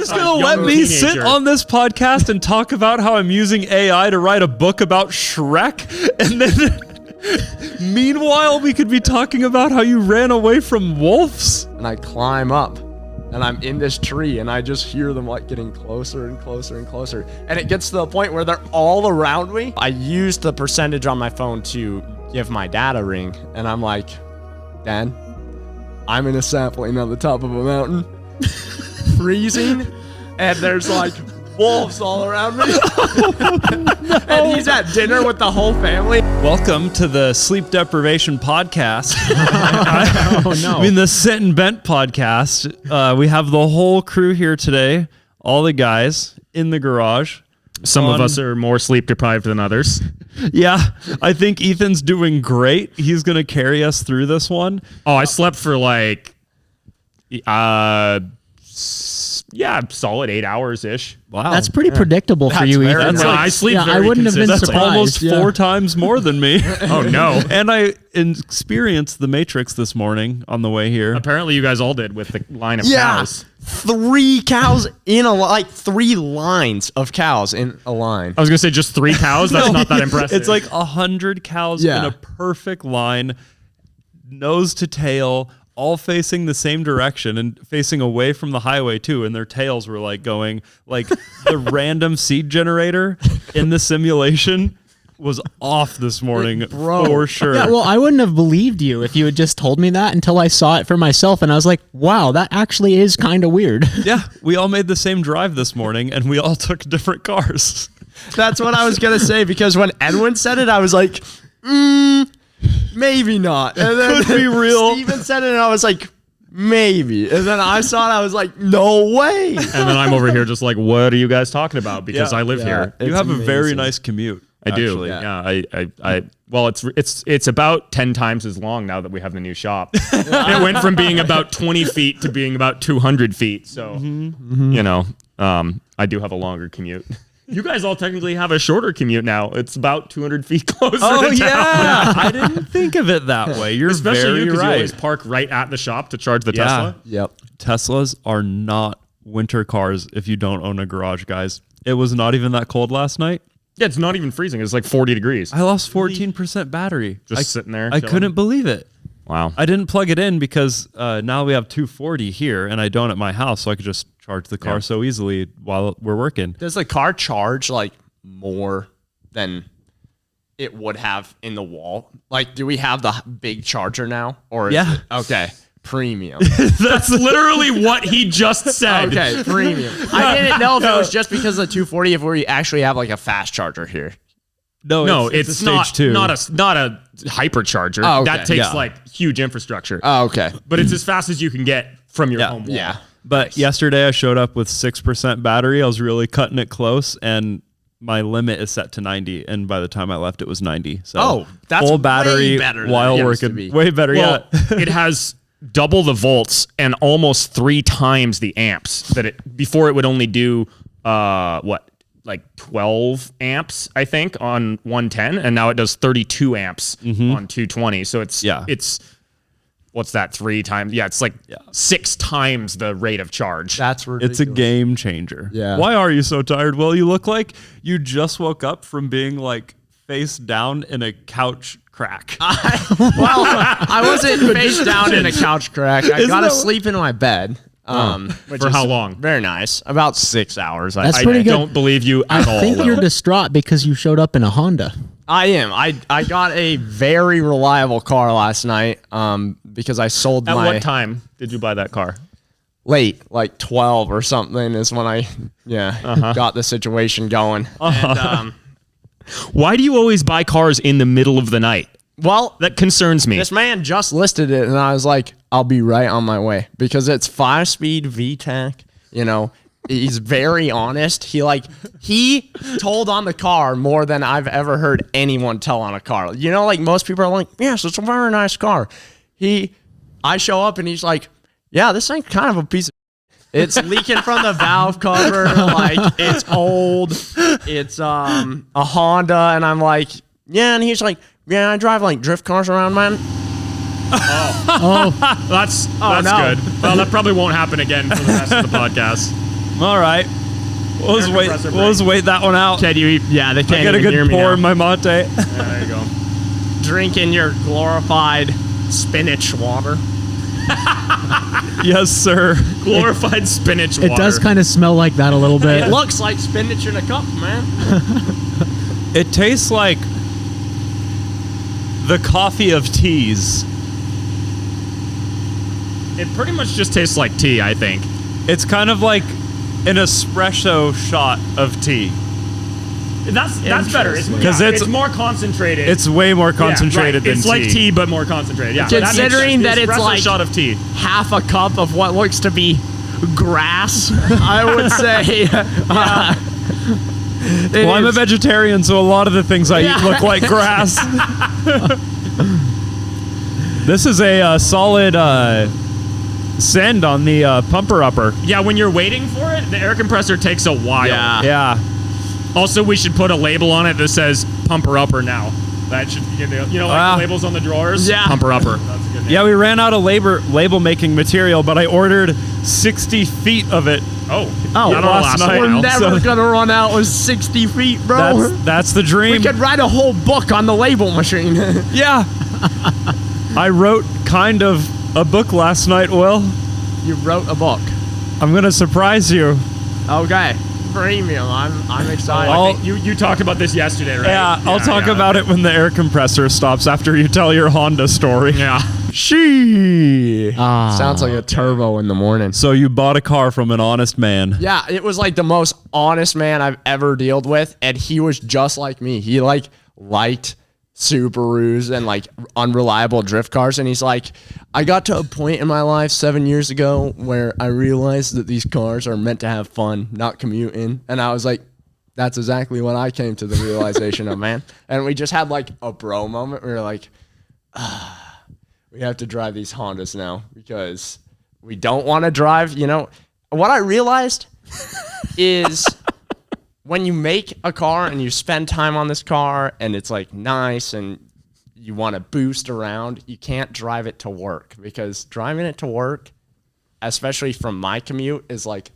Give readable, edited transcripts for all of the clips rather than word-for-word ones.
just going to let me sit on this podcast and talk about how I'm using AI to write a book about Shrek? And then meanwhile, we could be talking about how you ran away from wolves? And I climb up and I'm in this tree and I just hear them like getting closer and closer and closer. And it gets to the point where they're all around me. I used the percentage on my phone to give my dad a ring. And I'm like, Dad, I'm in a sapling on the top of a mountain, freezing, and there's like wolves all around me. And he's at dinner with the whole family. Welcome to the Sleep Deprivation Podcast. Oh, no. I mean, the Sit and Bent Podcast. We have the whole crew here today, all the guys in the garage. Some of us are more sleep deprived than others. Yeah, I think Ethan's doing great. He's going to carry us through this one. Oh, I slept for like, solid 8 hours-ish. Wow. That's pretty predictable for you, Ethan. I sleep very I wouldn't have been consistent. surprised. Almost 4 times more than me. Oh, no. And I experienced the Matrix this morning on the way here. Apparently you guys all did with the line of cows. 3 cows in a like 3 lines of cows in a line. I was going to say just 3 cows. That's not that impressive. It's like 100 cows in a perfect line, nose to tail, all facing the same direction and facing away from the highway too, and their tails were like going like the random seed generator in the simulation was off this morning for sure. Yeah, well, I wouldn't have believed you if you had just told me that until I saw it for myself, and I was like, wow, that actually is kind of weird. Yeah, we all made the same drive this morning, and we all took different cars. That's what I was going to say, because when Edwin said it, I was like, maybe not. And then Could be real. Steven said it, and I was like, maybe. And then I saw it, I was like, no way. And then I'm over here just like, what are you guys talking about? Because I live here. You have a very nice commute. I do. Actually. Yeah. Well, it's about 10 times as long now that we have the new shop. It went from being about 20 feet to being about 200 feet. So, you know, I do have a longer commute. You guys all technically have a shorter commute now. It's about 200 feet closer to town. Yeah. I didn't think of it that way. You're Especially very you, because right. you always park right at the shop to charge the Tesla. Yep. Teslas are not winter cars if you don't own a garage, guys. It was not even that cold last night. Yeah, it's not even freezing. It's like 40 degrees. I lost 14% battery. Just sitting there. I chilling. couldn't believe it. Wow. I didn't plug it in because now we have 240 here, and I don't at my house, so I could just charge the car so easily while we're working. Does the car charge like more than it would have in the wall? Like, do we have the big charger now? Or is it, okay, premium. That's literally what he just said. Okay, premium. I didn't know if it was just because of the 240, if we actually have like a fast charger here. No, it's a not stage 2. not a hypercharger. Oh, okay. That takes like huge infrastructure. Oh, okay. But it's as fast as you can get from your home wall. Yeah. But yesterday I showed up with 6% battery. I was really cutting it close, and my limit is set to 90. And by the time I left, it was 90. So that's full battery way better than while it used to working. be. Way better, Well, it has double the volts and almost 3 times the amps that it before it would only do like 12 amps, I think, on 110, and now it does 32 amps on 220. So it's what's that, 3 times? Yeah, it's like 6 times the rate of charge. That's ridiculous. It's a game changer. Yeah. Why are you so tired, Will? You look like you just woke up from being like face down in a couch crack. I wasn't face down in a couch crack. I got to that sleep in my bed. Which For is how long? Very nice. About 6 hours. That's I pretty good. don't believe you at all. I think Will. you're distraught because you showed up in a Honda. I am. I got a very reliable car last night because I sold At my... what time did you buy that car? Late, like 12 or something is when I got the situation going. And, Why do you always buy cars in the middle of the night? well, That concerns me. this man just listed it, and I was like, I'll be right on my way because it's 5-speed VTEC. You know, he's very honest. He told on the car more than I've ever heard anyone tell on a car. You know, like most people are like, yes, it's a very nice car. I show up and he's like, yeah, this thing's kind of a piece of... It's leaking from the valve cover. Like, it's old. It's a Honda. And I'm like, yeah. And he's like, yeah, I drive like drift cars around, man. That's no. good. Well, that probably won't happen again for the rest of the podcast. All right. We'll just wait that one out. Can you eat? Yeah, they can't I get a even hear good me pour now. in my mate. There you go. Drinking your glorified spinach water. Yes, sir. Glorified spinach water. It does kind of smell like that a little bit. It looks like spinach in a cup, man. It tastes like the coffee of teas. It pretty much just tastes like tea, I think. It's kind of like an espresso shot of tea. That's better. Because it's more concentrated. It's way more concentrated than It's tea. like tea, but more concentrated. Yeah. Considering that it's espresso like shot of tea. half a cup of what looks to be grass, I would say. Well, I'm a vegetarian, so a lot of the things I eat look like grass. This is a solid send on the pumper upper. Yeah, when you're waiting for it, the air compressor takes a while. Yeah. Also, we should put a label on it that says pumper upper now. That should, like the labels on the drawers? Yeah. Pumper upper. That's a good name. Yeah, we ran out of label making material, but I ordered 60 feet of it. Oh, that'll last night. We're Wow. never So- gonna run out with 60 feet, bro. That's the dream. We could write a whole book on the label machine. Yeah. I wrote kind of a book last night, Will. You wrote a book. I'm going to surprise you. Okay. Premium. I'm excited. I think you talked about this yesterday, right? Yeah, I'll talk about it when the air compressor stops after you tell your Honda story. Yeah. Sounds like a turbo in the morning. So you bought a car from an honest man. Yeah, it was like the most honest man I've ever dealt with, and he was just like me. He liked Subarus and like unreliable drift cars, and he's like, I got to a point in my life 7 years ago where I realized that these cars are meant to have fun, not commuting. And I was like, that's exactly what I came to the realization of, man. And we just had like a bro moment. We were like, we have to drive these Hondas now because we don't want to drive. What I realized is when you make a car and you spend time on this car and it's like nice and you want to boost around, you can't drive it to work, because driving it to work, especially from my commute, is like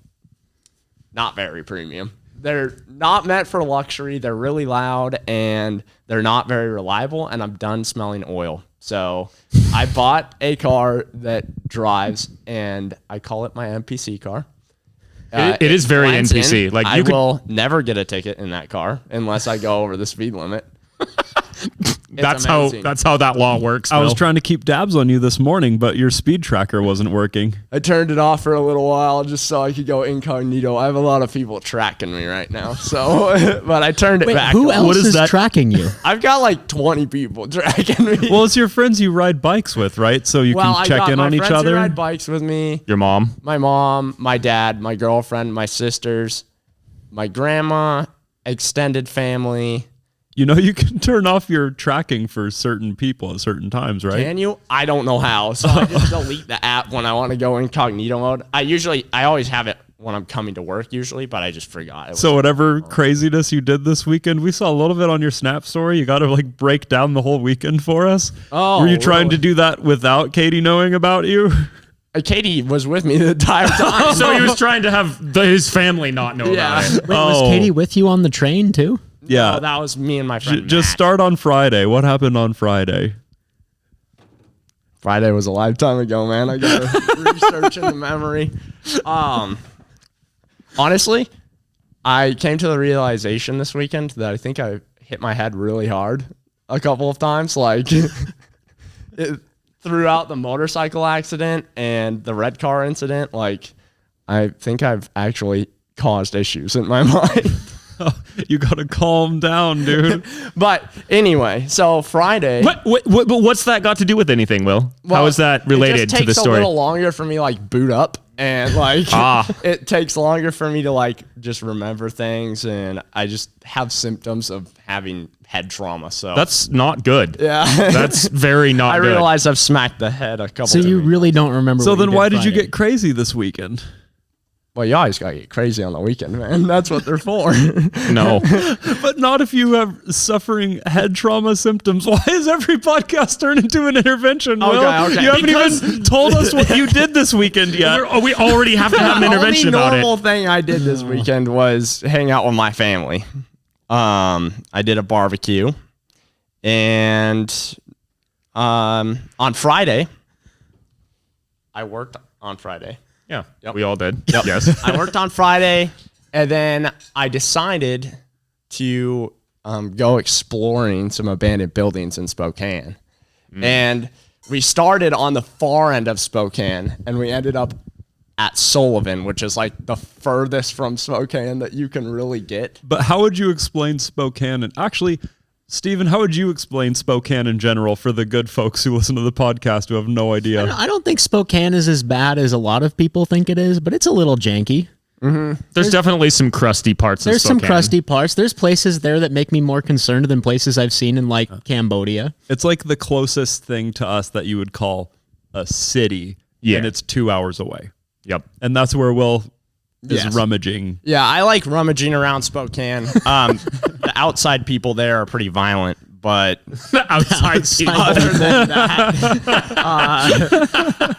not very premium. They're not meant for luxury. They're really loud and they're not very reliable, and I'm done smelling oil. So I bought a car that drives, and I call it my NPC car. It is very blends NPC. in. Like, I will never get a ticket in that car unless I go over the speed limit. That's amazing. how that law works. I was Will. trying to keep tabs on you this morning, but your speed tracker wasn't working. I turned it off for a little while just so I could go incognito. I have a lot of people tracking me right now, so but I turned it Wait, back. who on. else What is is that? tracking you? I've got like 20 people tracking me. Well, it's your friends you ride bikes with, right? So you can check in on each My friends who other. ride bikes with me. Your mom. My mom, my dad, my girlfriend, my sisters, my grandma, extended family. You know, you can turn off your tracking for certain people at certain times, right? Can you? I don't know how. So I just delete the app when I want to go incognito mode. I always have it when I'm coming to work usually, but I just forgot. So whatever craziness you did this weekend, we saw a little bit on your Snap story. You got to like break down the whole weekend for us. Oh, were you trying really? to do that without Katie knowing about you? Katie was with me the entire time. So he was trying to have his family not know about it. Wait, was Katie with you on the train too? Yeah. No, that was me and my friend. Just Matt. start on Friday. What happened on Friday? Friday was a lifetime ago, man. I got to research in the memory. Honestly, I came to the realization this weekend that I think I hit my head really hard a couple of times. Like throughout the motorcycle accident and the red car incident, like I think I've actually caused issues in my mind. You got to calm down, dude. But anyway, so Friday. What's that got to do with anything, Will? How is that related it just to the takes story? a little longer for me to like boot up, and like it takes longer for me to like just remember things, and I just have symptoms of having head trauma. So That's not good. yeah, That's very not I good. realize I've smacked the head a couple. So you really don't remember. So what then why did you Friday. get crazy this weekend? Well, you always gotta get crazy on the weekend, man. That's what they're for. No. But not if you have suffering head trauma symptoms. Why is every podcast turned into an intervention, Will? Okay. You haven't even told us what you did this weekend yet. We already have to have an intervention The about only normal it. thing I did this weekend was hang out with my family. I did a barbecue, and on Friday, I worked on Friday. Yeah, Yep. we all did. Yes. I worked on Friday, and then I decided to go exploring some abandoned buildings in Spokane. And we started on the far end of Spokane, and we ended up at Sullivan, which is like the furthest from Spokane that you can really get. But how would you explain Spokane? And actually, Steven, how would you explain Spokane in general for the good folks who listen to the podcast who have no idea? I don't think Spokane is as bad as a lot of people think it is, but it's a little janky. There's definitely some crusty parts of There's Spokane. some crusty parts. There's places there that make me more concerned than places I've seen in like Cambodia. It's like the closest thing to us that you would call a city, Yeah. and it's 2 hours away. Yep. And that's where Will is Yes. rummaging. Yeah, I like rummaging around Spokane. The outside people there are pretty violent, but Outside people. other than that,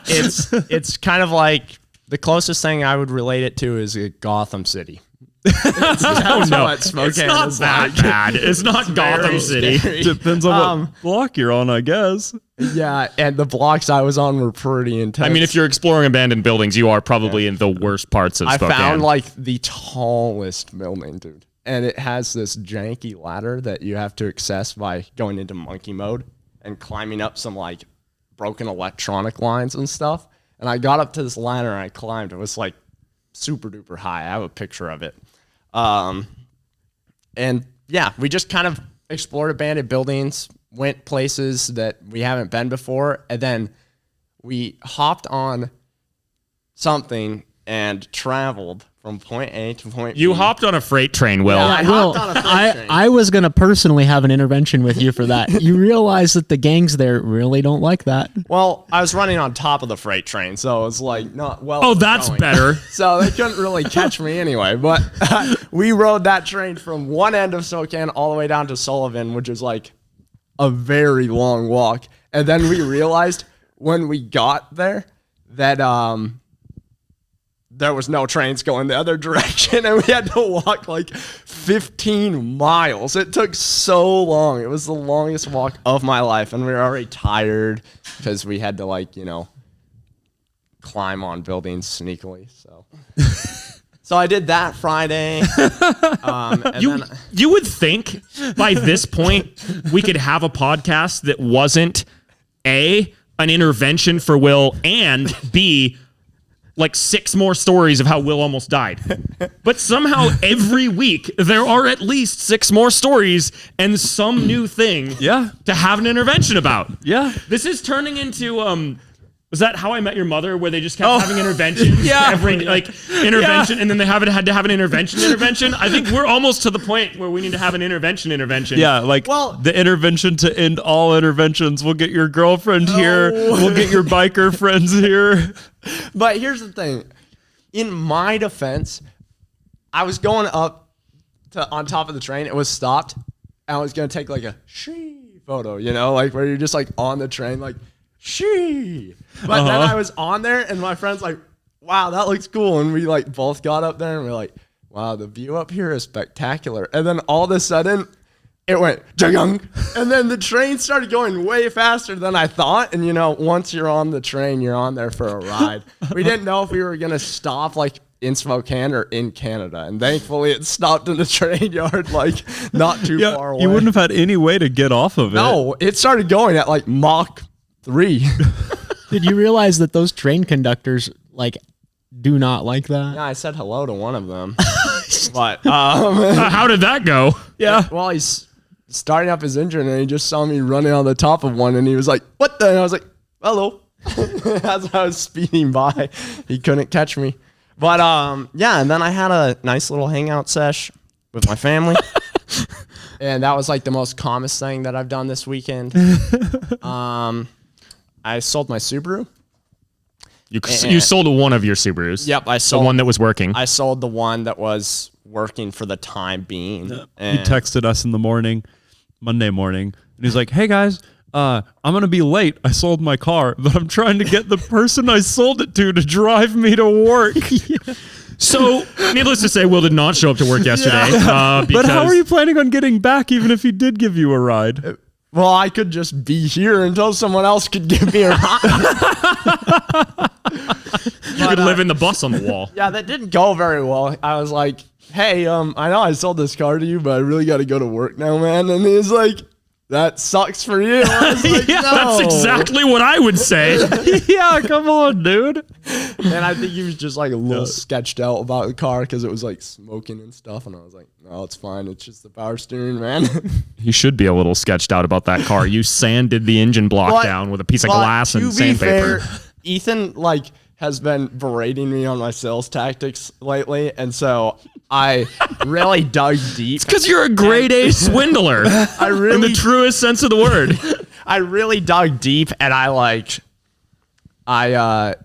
it's kind of like the closest thing I would relate it to is a Gotham City. That's No, what Spokane it's not is that like. bad. It's not Gotham City. Scary. Depends on what block you're on, I guess. Yeah, and the blocks I was on were pretty intense. I mean, if you're exploring abandoned buildings, you are probably in the worst parts of I Spokane. found like the tallest building, dude. And it has this janky ladder that you have to access by going into monkey mode and climbing up some like broken electronic lines and stuff. And I got up to this ladder and I climbed. It was like super duper high. I have a picture of it. And yeah, we just kind of explored abandoned buildings, went places that we haven't been before, and then we hopped on something and traveled from point A to point B. You hopped on a freight train, Will. Yeah. I Well, hopped on a freight train. I was going to personally have an intervention with you for that. You realize that the gangs there really don't like that. Well, I was running on top of the freight train, so it was like not well. Oh, that's going. better. So they couldn't really catch me anyway. But we rode that train from one end of Spokane all the way down to Sullivan, which is like a very long walk. And then we realized when we got there that there was no trains going the other direction, and we had to walk like 15 miles. It took so long. It was the longest walk of my life, and we were already tired because we had to like, climb on buildings sneakily. So I did that Friday. You would think by this point we could have a podcast that wasn't A, an intervention for Will, and B, like 6 more stories of how Will almost died. But somehow every week there are at least 6 more stories and some new thing to have an intervention about. Yeah. This is turning into was that How I Met Your Mother, where they just kept having interventions? Yeah. Every intervention, and then they had to have an intervention. I think we're almost to the point where we need to have an intervention. Yeah, like the intervention to end all interventions. We'll get your girlfriend here. We'll get your biker friends here. But here's the thing. In my defense, I was going up on top of the train. It was stopped. And I was going to take like a photo, like where you're just like on the train, like But then I was on there and my friend's like, wow, that looks cool. And we like both got up there and we're like, wow, the view up here is spectacular. And then all of a sudden it went jung, and then the train started going way faster than I thought. And once you're on the train, you're on there for a ride. We didn't know if we were gonna stop like in Spokane or in Canada, and thankfully it stopped in the train yard, like not too far away. You wouldn't have had any way to get off of it. No, it started going at like Mach 3. Did you realize that those train conductors like do not like that? Yeah, I said hello to one of them. But How did that go? Yeah. well, he's starting up his engine and he just saw me running on the top of one and he was like, what the? And I was like, hello. As I was speeding by, he couldn't catch me. But yeah, and then I had a nice little hangout sesh with my family. And that was like the most calmest thing that I've done this weekend. I sold my Subaru. You sold one of your Subarus. Yep, I sold the one that was working. I sold the one that was working for the time being. He texted us in the morning, Monday morning, and he's like, "Hey guys, I'm gonna be late. I sold my car, but I'm trying to get the person I sold it to drive me to work." So, needless to say, Will did not show up to work yesterday. But how are you planning on getting back, even if he did give you a ride? Well, I could just be here until someone else could give me a ride. You could live in the bus on the wall. Yeah, that didn't go very well. I was like, "Hey, I know I sold this car to you, but I really got to go to work now, man." And he's like, "That sucks for you." I was like, Yeah, "No." that's exactly what I would say. Yeah, come on, dude. And I think he was just like a little sketched out about the car because it was like smoking and stuff. And I was like, "No, it's fine. It's just the power steering, man." He should be a little sketched out about that car. You sanded the engine block down with a piece of glass and sandpaper. Ethan has been berating me on my sales tactics lately, and so I really dug deep. Because you're a grade A swindler. In the truest sense of the word. I really dug deep, and I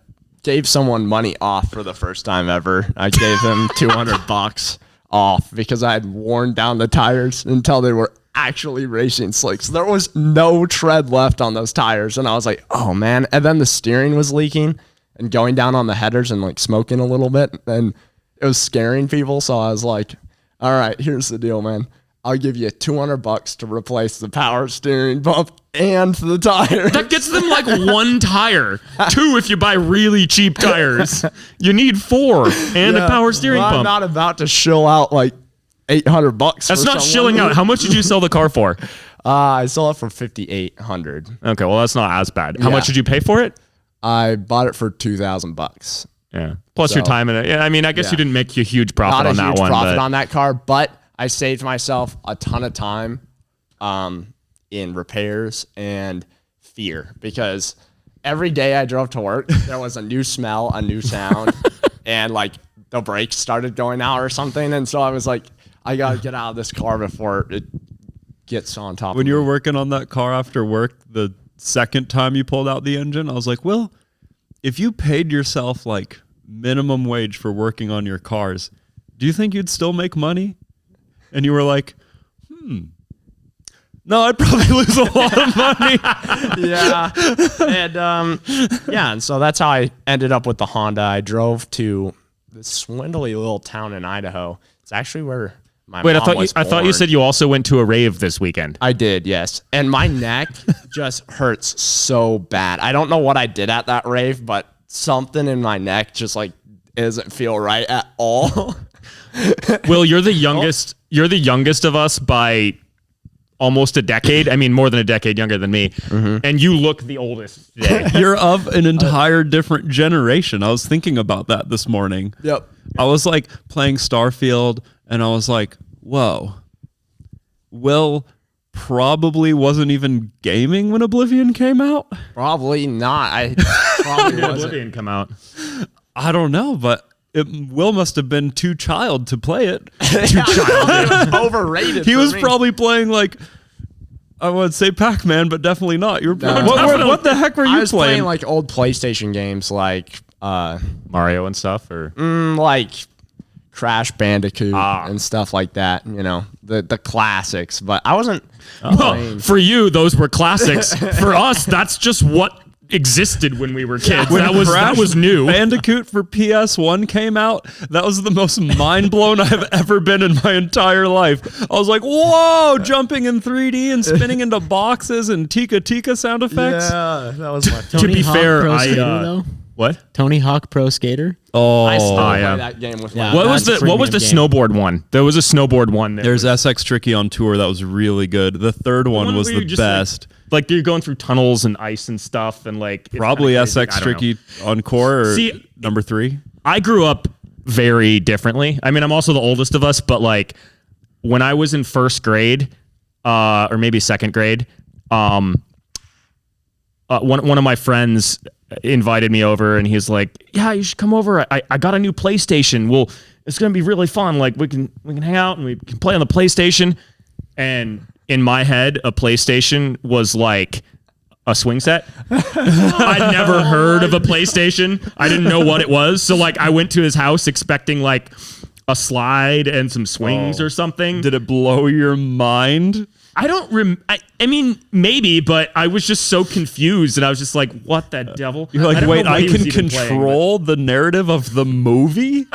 gave someone money off for the first time ever. I gave him $200 off because I had worn down the tires until they were actually racing slicks. There was no tread left on those tires, and I was like, "Oh man!" And then the steering was leaking and going down on the headers and like smoking a little bit, and it was scaring people. So I was like, "All right, here's the deal, man. I'll give you $200 to replace the power steering pump and the tire." That gets them like one tire. 2 if you buy really cheap tires. You need 4 and a power steering pump. I'm not about to shill out like $800. That's not shilling out. How much did you sell the car for? I sold it for $5,800. Okay, well that's not as bad. How much did you pay for it? I bought it for $2,000. Yeah. Plus your time in it. Yeah, I mean, I guess you didn't make a huge profit on that one. Not a huge profit on that car, but I saved myself a ton of time in repairs and fear because every day I drove to work, there was a new smell, a new sound, and like the brakes started going out or something. And so I was like, I got to get out of this car before it gets on top of me. When you were working on that car after work, the second time you pulled out the engine, I was like, "Well, if you paid yourself like minimum wage for working on your cars, do you think you'd still make money?" And you were like, "No, I'd probably lose a lot of money." Yeah. And so that's how I ended up with the Honda. I drove to this swindly little town in Idaho. It's actually where my mom was I thought you said you also went to a rave this weekend. I did, yes. And my neck just hurts so bad. I don't know what I did at that rave, but something in my neck just like doesn't feel right at all. Will, you're the youngest. You're the youngest of us by almost a decade. I mean, more than a decade younger than me. And you look the oldest today. You're of an entire different generation. I was thinking about that this morning. Yep. I was like playing Starfield, and I was like, "Whoa, Will probably wasn't even gaming when Oblivion came out." Probably not. I probably Did wasn't. Oblivion come out? I don't know, but Will must have been too child to play it. It was overrated. He for was me. probably playing like, I would say Pac-Man, but definitely not. You were No. what the heck were you I was playing? playing like old PlayStation games like Mario and stuff, or like Crash Bandicoot and stuff like that, you know, the classics. But I wasn't well, for you, those were classics. For us, that's just what existed when we were kids. When that was new. Bandicoot for PS1 came out, that was the most mind blown I've ever been in my entire life. I was like, "Whoa!" Jumping in 3D and spinning into boxes and tika sound effects. Yeah, that was my. To be Hawk fair, Pro I Skater, though? what? Tony Hawk Pro Skater. Oh, I still play yeah. that game with Yeah. my. What was That's the a premium game. snowboard one? There was a snowboard one. there's SX Tricky on tour that was really good. The third one was where you're the just, best. Like you're going through tunnels and ice and stuff, and like it's Probably kinda crazy. SX I don't know. Tricky on core or See, number 3. I grew up very differently. I mean, I'm also the oldest of us, but like when I was in first grade, or maybe second grade, one of my friends invited me over, and he's like, "Yeah, you should come over. I got a new PlayStation. Well, it's gonna be really fun. Like we can hang out and we can play on the PlayStation." And in my head, a PlayStation was like a swing set. I'd never heard of a PlayStation. I didn't know what it was. So like I went to his house expecting like a slide and some swings or something. Did it blow your mind? I don't I mean, maybe, but I was just so confused and I was just like, what the devil? You're like, don't wait, know what I he was can even control the narrative of the movie?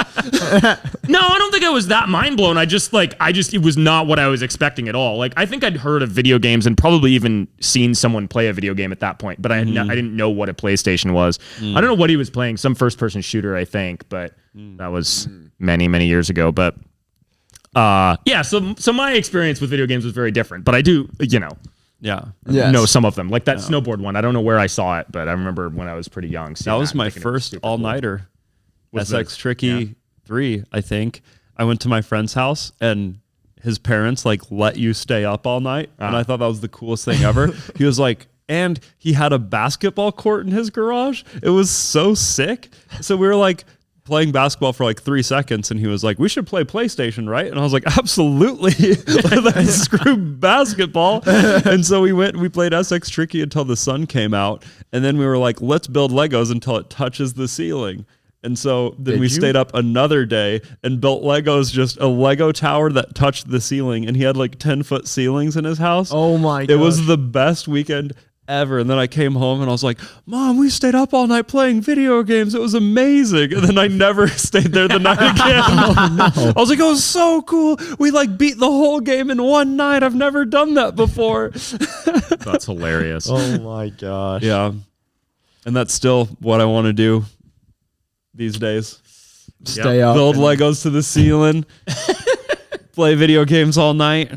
No, I don't think I was that mind blown. It was not what I was expecting at all. Like, I think I'd heard of video games and probably even seen someone play a video game at that point, but I didn't know what a PlayStation was. I don't know what he was playing, some first person shooter, I think, but that was many, many years ago. But so my experience with video games was very different, but I do, know some of them. Like that snowboard one. I don't know where I saw it, but I remember when I was pretty young. That was my first all-nighter. SX Tricky 3, I think. I went to my friend's house and his parents like let you stay up all night. And I thought that was the coolest thing ever. He was like, and he had a basketball court in his garage. It was so sick. So we were like playing basketball for like 3 seconds and he was like, we should play PlayStation, right? And I was like, absolutely. Screw basketball. And so we played SX Tricky until the sun came out. And then we were like, let's build Legos until it touches the ceiling. And so then we stayed up another day and built Legos, just a Lego tower that touched the ceiling. And he had like 10-foot ceilings in his house. Oh my god. It was the best weekend ever. And then I came home and I was like, Mom, we stayed up all night playing video games. It was amazing. And then I never stayed there the night again. I was like, it was so cool. We like beat the whole game in one night. I've never done that before. That's hilarious. Oh my gosh. Yeah. And that's still what I want to do these days. Stay up. Build Legos to the ceiling. Play video games all night.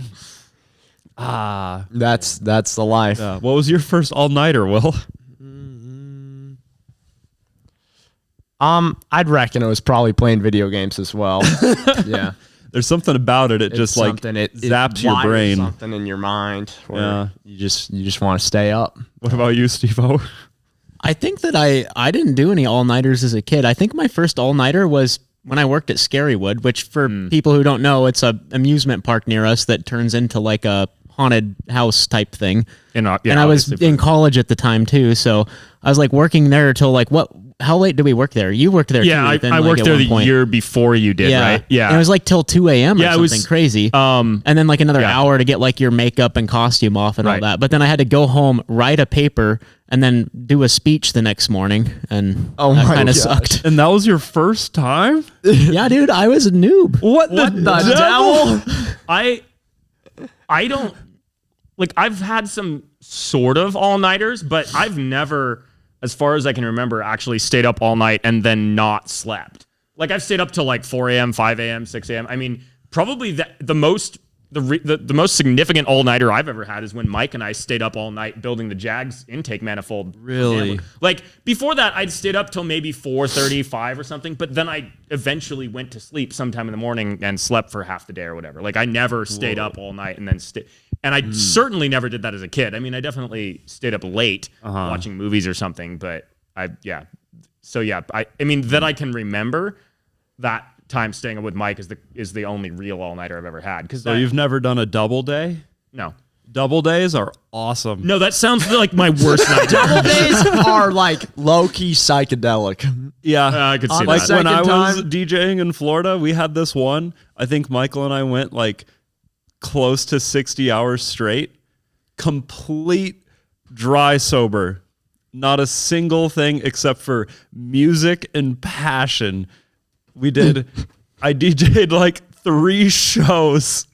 That's the life. What was your first all-nighter, Will? I'd reckon it was probably playing video games as well. Yeah. There's something about it. It just like zaps your brain. Something in your mind where you just want to stay up. What about you, Steve-O? I think that I didn't do any all-nighters as a kid. I think my first all-nighter was when I worked at Scarywood, which for people who don't know, it's a amusement park near us that turns into like a haunted house type thing. And I was in college at the time too, so I was like working there till like how late did we work there? You worked there too. Yeah, I worked there the year before you did, right? Yeah. And it was like till 2 a.m. or something crazy. And then like another hour to get like your makeup and costume off and all that. But then I had to go home, write a paper, and then do a speech the next morning. And that kind of sucked. And that was your first time? Yeah, dude, I was a noob. What the devil? I don't, like, I've had some sort of all-nighters, but I've never, as far as I can remember, actually stayed up all night and then not slept. Like, I've stayed up till like 4 a.m., 5 a.m., 6 a.m. I mean, probably the most significant all-nighter I've ever had is when Mike and I stayed up all night building the Jags intake manifold. Really? Like, before that, I'd stayed up till maybe 4:30, 5 or something, but then I eventually went to sleep sometime in the morning and slept for half the day or whatever. Like, I never stayed up all night and then and I certainly never did that as a kid. I mean, I definitely stayed up late watching movies or something, but I mean, that I can remember that time staying up with Mike is the only real all-nighter I've ever had. So you've never done a double day? No. Double days are awesome. No, that sounds like my worst nightmare. Double days are like low-key psychedelic. Yeah. I could see like that. when I was DJing in Florida, we had this one. I think Michael and I went like close to 60 hours straight. Complete dry sober. Not a single thing except for music and passion. I DJ'd like 3 shows.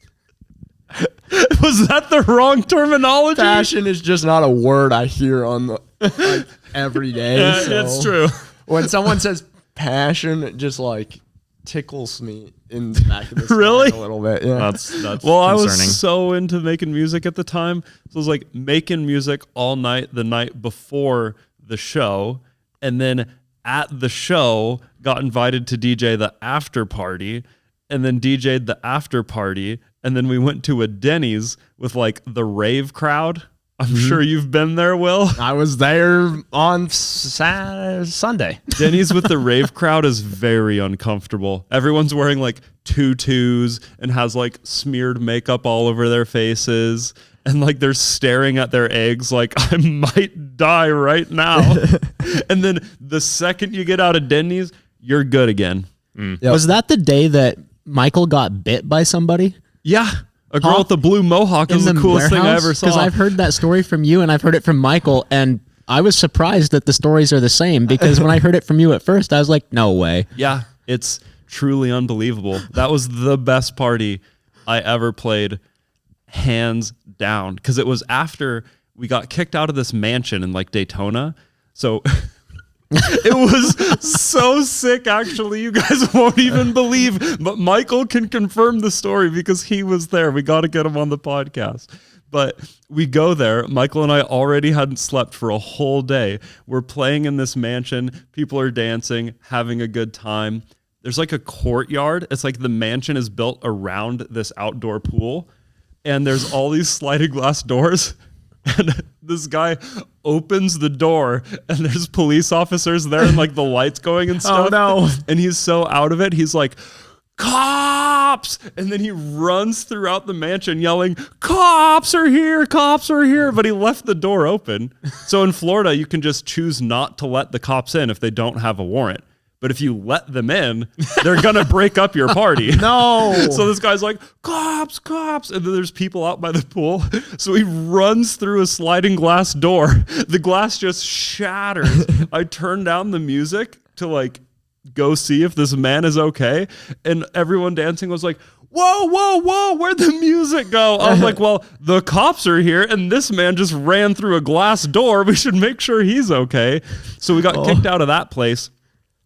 Was that the wrong terminology? Passion is just not a word I hear on the every day. That's true. When someone says passion, it just like tickles me in the back of the Really? a little bit. Yeah. That's well, concerning. I was so into making music at the time. So it was like making music all night the night before the show, and then at the show got invited to DJ the after party, and then DJ'd the after party, and then we went to a Denny's with like the rave crowd. I'm sure you've been there, Will. I was there on Sunday. Denny's with the rave crowd is very uncomfortable. Everyone's wearing like tutus and has like smeared makeup all over their faces. and like they're staring at their eggs like I might die right now. And then the second you get out of Denny's, you're good again. Yep. Was that the day that Michael got bit by somebody? Yeah. A girl with the blue mohawk is the coolest thing I ever saw. Because I've heard that story from you and I've heard it from Michael, and I was surprised that the stories are the same, because when I heard it from you at first, I was like, no way. Yeah, it's truly unbelievable. That was the best party I ever played, hands down, because it was after we got kicked out of this mansion in like Daytona. So it was so sick, actually. You guys won't even believe, but Michael can confirm the story because he was there. We got to get him on the podcast. But we go there. Michael and I already hadn't slept for a whole day. We're playing in this mansion. People are dancing, having a good time. There's like a courtyard. It's like the mansion is built around this outdoor pool. And there's all these sliding glass doors. And this guy opens the door and there's police officers there and like the lights going and stuff. Oh no. And he's so out of it. He's like, cops! And then he runs throughout the mansion yelling, cops are here, cops are here. But he left the door open. So in Florida, you can just choose not to let the cops in if they don't have a warrant. But if you let them in, they're going to break up your party. No. So this guy's like, cops, cops. And then there's people out by the pool. So he runs through a sliding glass door. The glass just shatters. I turn down the music to like go see if this man is okay. And everyone dancing was like, whoa, whoa, whoa, where'd the music go? I was like, well, the cops are here and this man just ran through a glass door. We should make sure he's okay. So we got kicked out of that place.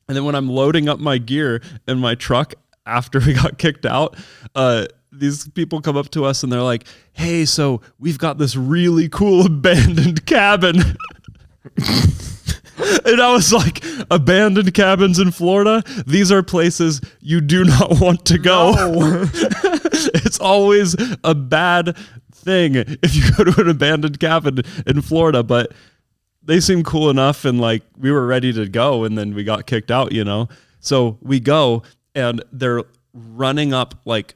And then when I'm loading up my gear in my truck after we got kicked out, these people come up to us and they're like, hey, so we've got this really cool abandoned cabin. And I was like, abandoned cabins in Florida? These are places you do not want to go. No. It's always a bad thing if you go to an abandoned cabin in Florida, but they seem cool enough and like we were ready to go and then we got kicked out, you know? So we go and they're running up like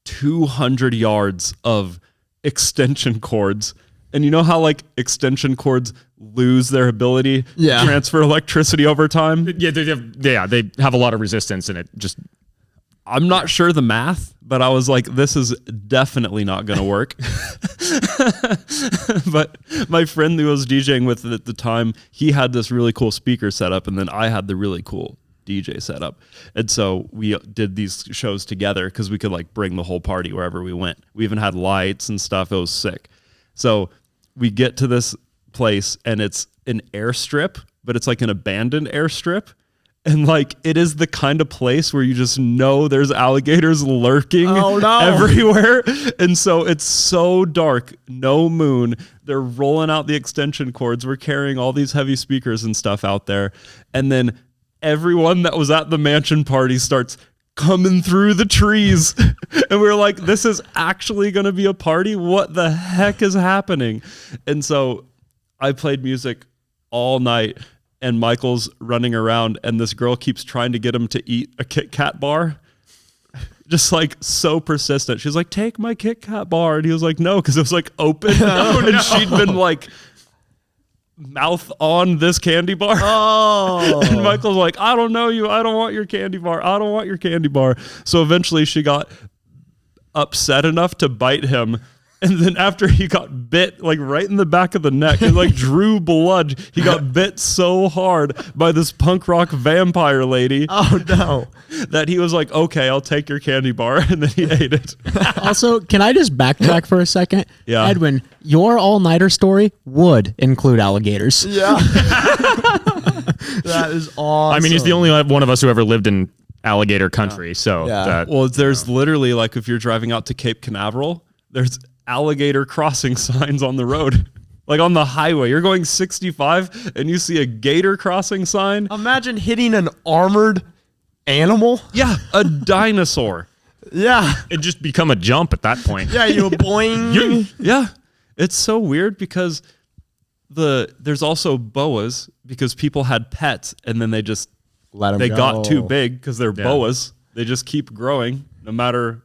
200 yards of extension cords. And you know how like extension cords lose their ability to transfer electricity over time? Yeah, they have a lot of resistance and it just... I'm not sure the math, but I was like, this is definitely not going to work. But my friend who I was DJing with at the time, he had this really cool speaker setup, and then I had the really cool DJ setup. And so we did these shows together because we could like bring the whole party wherever we went. We even had lights and stuff. It was sick. So we get to this place, and it's an airstrip, but it's like an abandoned airstrip. And like, it is the kind of place where you just know there's alligators lurking everywhere. And so it's so dark, no moon. They're rolling out the extension cords. We're carrying all these heavy speakers and stuff out there. And then everyone that was at the mansion party starts coming through the trees. And we're like, this is actually going to be a party? What the heck is happening? And so I played music all night. And Michael's running around, and this girl keeps trying to get him to eat a Kit Kat bar. Just like so persistent. She's like, take my Kit Kat bar. And he was like, no, because it was like open. And she'd been like mouth on this candy bar. Oh. And Michael's like, I don't know you. I don't want your candy bar. I don't want your candy bar. So eventually she got upset enough to bite him. And then after he got bit, like right in the back of the neck, and like drew blood, he got bit so hard by this punk rock vampire lady. Oh no. That he was like, okay, I'll take your candy bar. And then he ate it. Also, can I just backtrack for a second? Yeah. Edwin, your all-nighter story would include alligators. Yeah. That is awesome. I mean, he's the only one of us who ever lived in alligator country. So, Well, there's literally like if you're driving out to Cape Canaveral, there's alligator crossing signs on the road. Like on the highway, you're going 65 and you see a gator crossing sign. Imagine hitting an armored animal. Yeah, a dinosaur. Yeah. it just become a jump at that point. Yeah, you boing. Yeah. It's so weird because there's also boas because people had pets and then they got too big because they're boas. They just keep growing no matter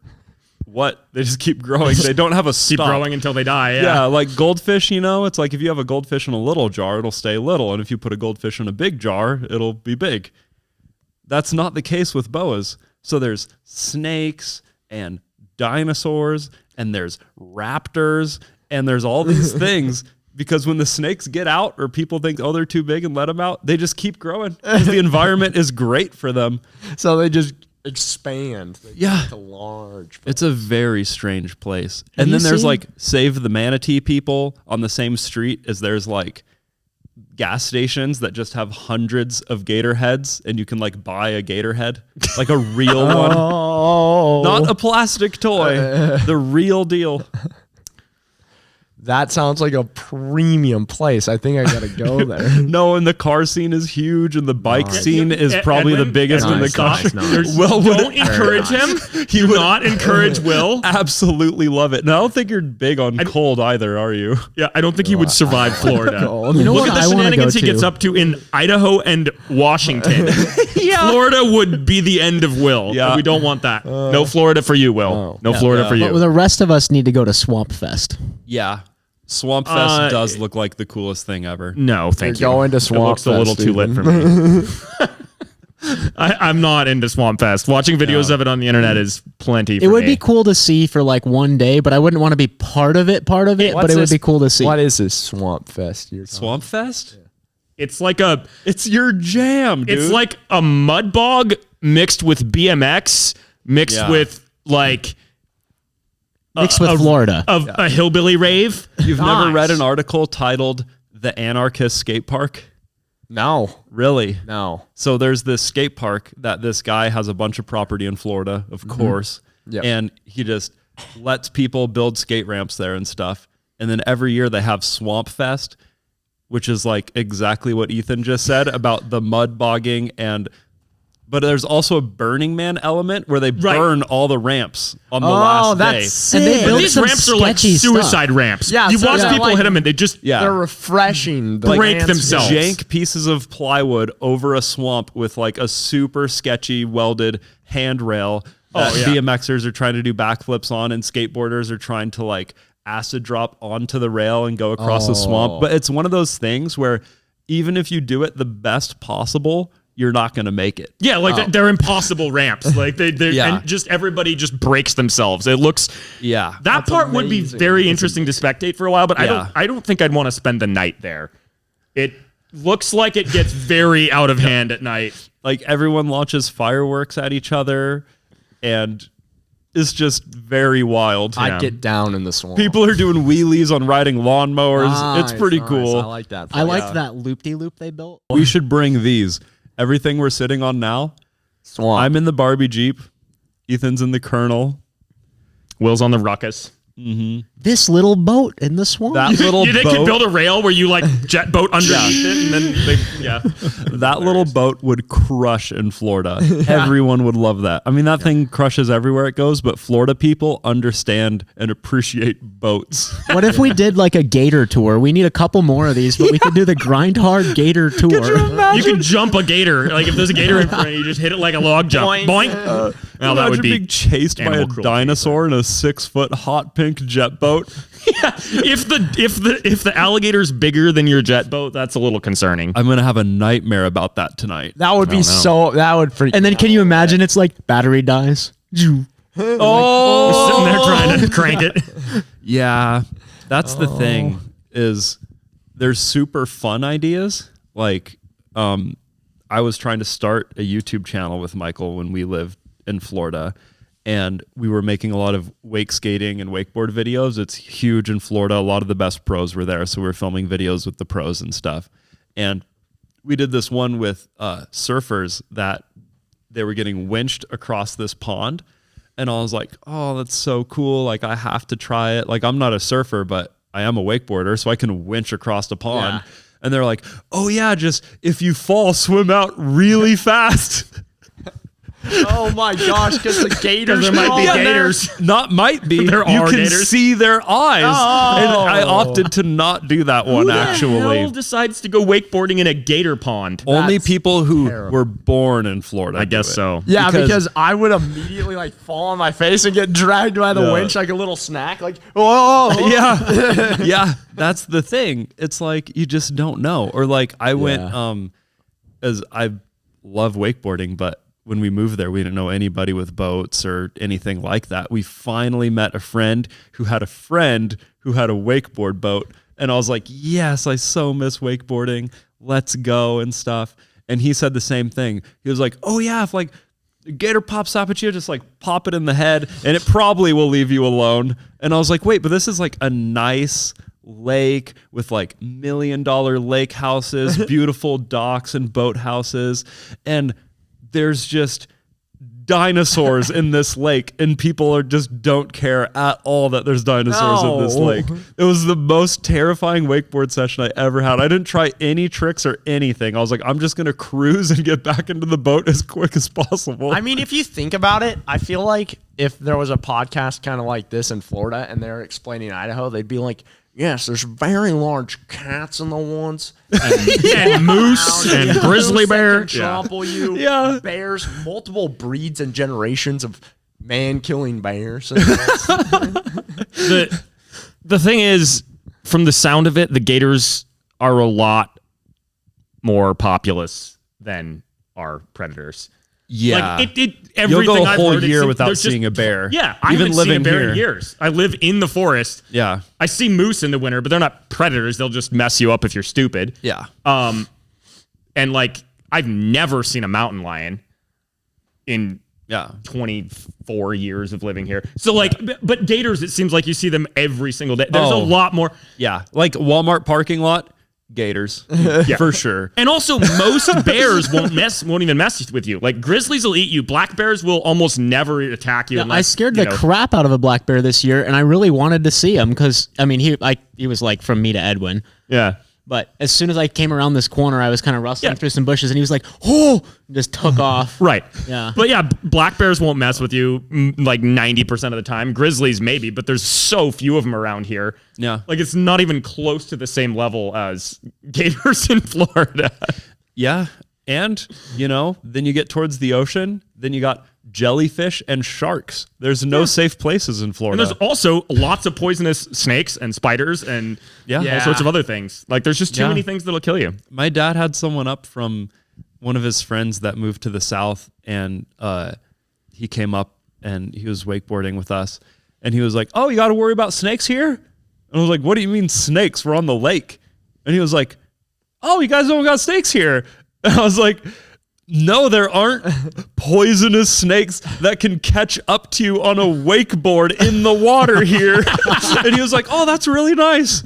What? They just keep growing. They don't have a stop. Keep growing until they die. Yeah, like goldfish, it's like if you have a goldfish in a little jar, it'll stay little. And if you put a goldfish in a big jar, it'll be big. That's not the case with boas. So there's snakes and dinosaurs and there's raptors and there's all these things because when the snakes get out or people think, oh, they're too big and let them out, they just keep growing because the environment is great for them. So they just expand. They Yeah. get large. It's a very strange place. And then there's like Save the Manatee people on the same street as there's like gas stations that just have hundreds of gator heads and you can like buy a gator head, like a real one. Not a plastic toy, the real deal. That sounds like a premium place. I think I gotta go there. No, and the car scene is huge, and the bike scene is probably the biggest in the car. Will don't encourage him. He would not encourage Will. Absolutely love it. And I don't think you're big on cold either, are you? Yeah, I don't think he would survive Florida. You know Look what at the I wanna shenanigans go he gets to? up to in Idaho and Washington. Florida would be the end of Will. Yeah. We don't want that. No Florida for you, Will. No Florida for you. But the rest of us need to go to Swampfest. Yeah. Swampfest does look like the coolest thing ever. No, thank you. You're going to It looks a Swampfest, little too lit for me. I'm not into Swampfest. Watching videos of it on the internet is plenty for It would me. be cool to see for like one day, but I wouldn't want to be part of it, but it would be cool to see. What is this Swamp Fest? Swampfest? It's like It's your jam, dude. It's like a mud bog mixed with BMX, mixed with like Mixed with Florida. A hillbilly rave. You've never read an article titled The Anarchist Skate Park? No. Really? No. So there's this skate park that this guy has a bunch of property in Florida, of course. Yep. And he just lets people build skate ramps there and stuff. And then every year they have Swampfest, which is like exactly what Ethan just said about the mud bogging but there's also a Burning Man element where they burn all the ramps on the last day. And they build These some ramps are like sketchy suicide stuff. ramps. Yeah, you so watch they're people like- hit them and they just They're refreshing. The break landscape. themselves. Jank pieces of plywood over a swamp with like a super sketchy welded handrail that BMXers are trying to do backflips on and skateboarders are trying to like acid drop onto the rail and go across the swamp. But it's one of those things where even if you do it the best possible, you're not going to make it. Yeah, like they're impossible ramps. Like they're and just everybody just breaks themselves. It looks that part would be very interesting to spectate for a while, but I don't think I'd want to spend the night there. It looks like it gets very out of hand at night. Like everyone launches fireworks at each other and it's just very wild. I'd get down in the swamp. People are doing wheelies on riding lawnmowers. It's pretty cool. I like that. I liked that loop-de-loop they built. We should bring these. Everything we're sitting on now. Swamp. I'm in the Barbie Jeep. Ethan's in the Colonel. Will's on the ruckus. This little boat in the swamp. That little You think you boat. could build a rail where you like jet boat underneath it and then That little boat would crush in Florida. Everyone would love that. I mean, that thing crushes everywhere it goes, but Florida people understand and appreciate boats. What if we did like a gator tour? We need a couple more of these, but we could do the grind hard gator tour. you can jump a gator. Like if there's a gator in front of you, just hit it like a log jump. Boing. Well, that would Imagine be being chased by a animal cruelty, dinosaur in a 6-foot hot pink jet boat. If the alligator's bigger than your jet boat, that's a little concerning. I'm gonna have a nightmare about that tonight. That would be so. That would freak. And then can you imagine it's like battery dies? Sitting there trying to crank it. Yeah, that's the thing is there's super fun ideas. Like, I was trying to start a YouTube channel with Michael when we lived in Florida, and we were making a lot of wake skating and wakeboard videos. It's huge in Florida. A lot of the best pros were there, so we were filming videos with the pros and stuff. And we did this one with surfers that they were getting winched across this pond. And I was like, oh, that's so cool. Like, I have to try it. Like, I'm not a surfer, but I am a wakeboarder, so I can winch across the pond. Yeah. And they're like, oh, yeah, just if you fall, swim out really fast. Oh my gosh, because the gators there might be crawl in there. gators. Not might be. There you are can gators. see their eyes. Oh. And I opted to not do that one, Who the actually. hell decides to go wakeboarding in a gator pond? Only That's people who terrible. were born in Florida. I do guess it. so. Yeah, Because- because I would immediately like fall on my face and get dragged by the Yeah. winch like a little snack. Like, oh, Yeah. Yeah. That's the thing. It's like you just don't know. Or like I went, as I love wakeboarding, but when we moved there, we didn't know anybody with boats or anything like that. We finally met a friend who had a wakeboard boat. And I was like, yes, I so miss wakeboarding. Let's go and stuff. And he said the same thing. He was like, oh yeah, if like a gator pops up at you, just like pop it in the head and it probably will leave you alone. And I was like, wait, but this is like a nice lake with like $1 million lake houses, beautiful docks and boat houses. And there's just dinosaurs in this lake and people are just don't care at all that there's dinosaurs in this No. lake. It was the most terrifying wakeboard session I ever had. I didn't try any tricks or anything. I was like, I'm just going to cruise and get back into the boat as quick as possible. I mean, if you think about it, I feel like if there was a podcast kind of like this in Florida and they're explaining Idaho, they'd be like, yes, there's very large cats in the woods. And moose and grizzly bear. Can trample you. Yeah. Bears, multiple breeds and generations of man-killing bears. The thing is, from the sound of it, the gators are a lot more populous than our predators. yeah. Like You'll everything go a I've whole heard, year seems- without there's just- seeing a bear. Yeah, I Even haven't seen a living bear here. in years. I live in the forest. Yeah. I see moose in the winter, but they're not predators. They'll just mess you up if you're stupid. Yeah. And like, I've never seen a mountain lion in Yeah. 24 years of living here. So like, but gators, it seems like you see them every single day. There's a lot more. Yeah. Like Walmart parking lot, gators. For sure. And also, most bears won't even mess with you. Like grizzlies will eat you. Black bears will almost never attack you. I Unless, scared you the know- crap out of a black bear this year, and I really wanted to see him because I mean he was like from me to Edwin. Yeah. But as soon as I came around this corner, I was kind of rustling Yeah. through some bushes, and he was like, "Oh!" and just took off. Right. Yeah. But yeah, black bears won't mess with you like 90% of the time. Grizzlies maybe, but there's so few of them around here. Yeah. Like it's not even close to the same level as gators in Florida. Yeah. And, then you get towards the ocean, then you got jellyfish and sharks. There's no safe places in And Florida. there's also lots of poisonous snakes and spiders and all sorts of other things. Like there's just too many things that'll kill you. My dad had someone up from one of his friends that moved to the south, and he came up and he was wakeboarding with us, and he was like, "Oh, you got to worry about snakes here?" And I was like, "What do you mean snakes? We're on the lake." And he was like, "Oh, you guys don't got snakes here?" And I was like, "No, there aren't poisonous snakes that can catch up to you on a wakeboard in the water here." And he was like, "Oh, that's really nice."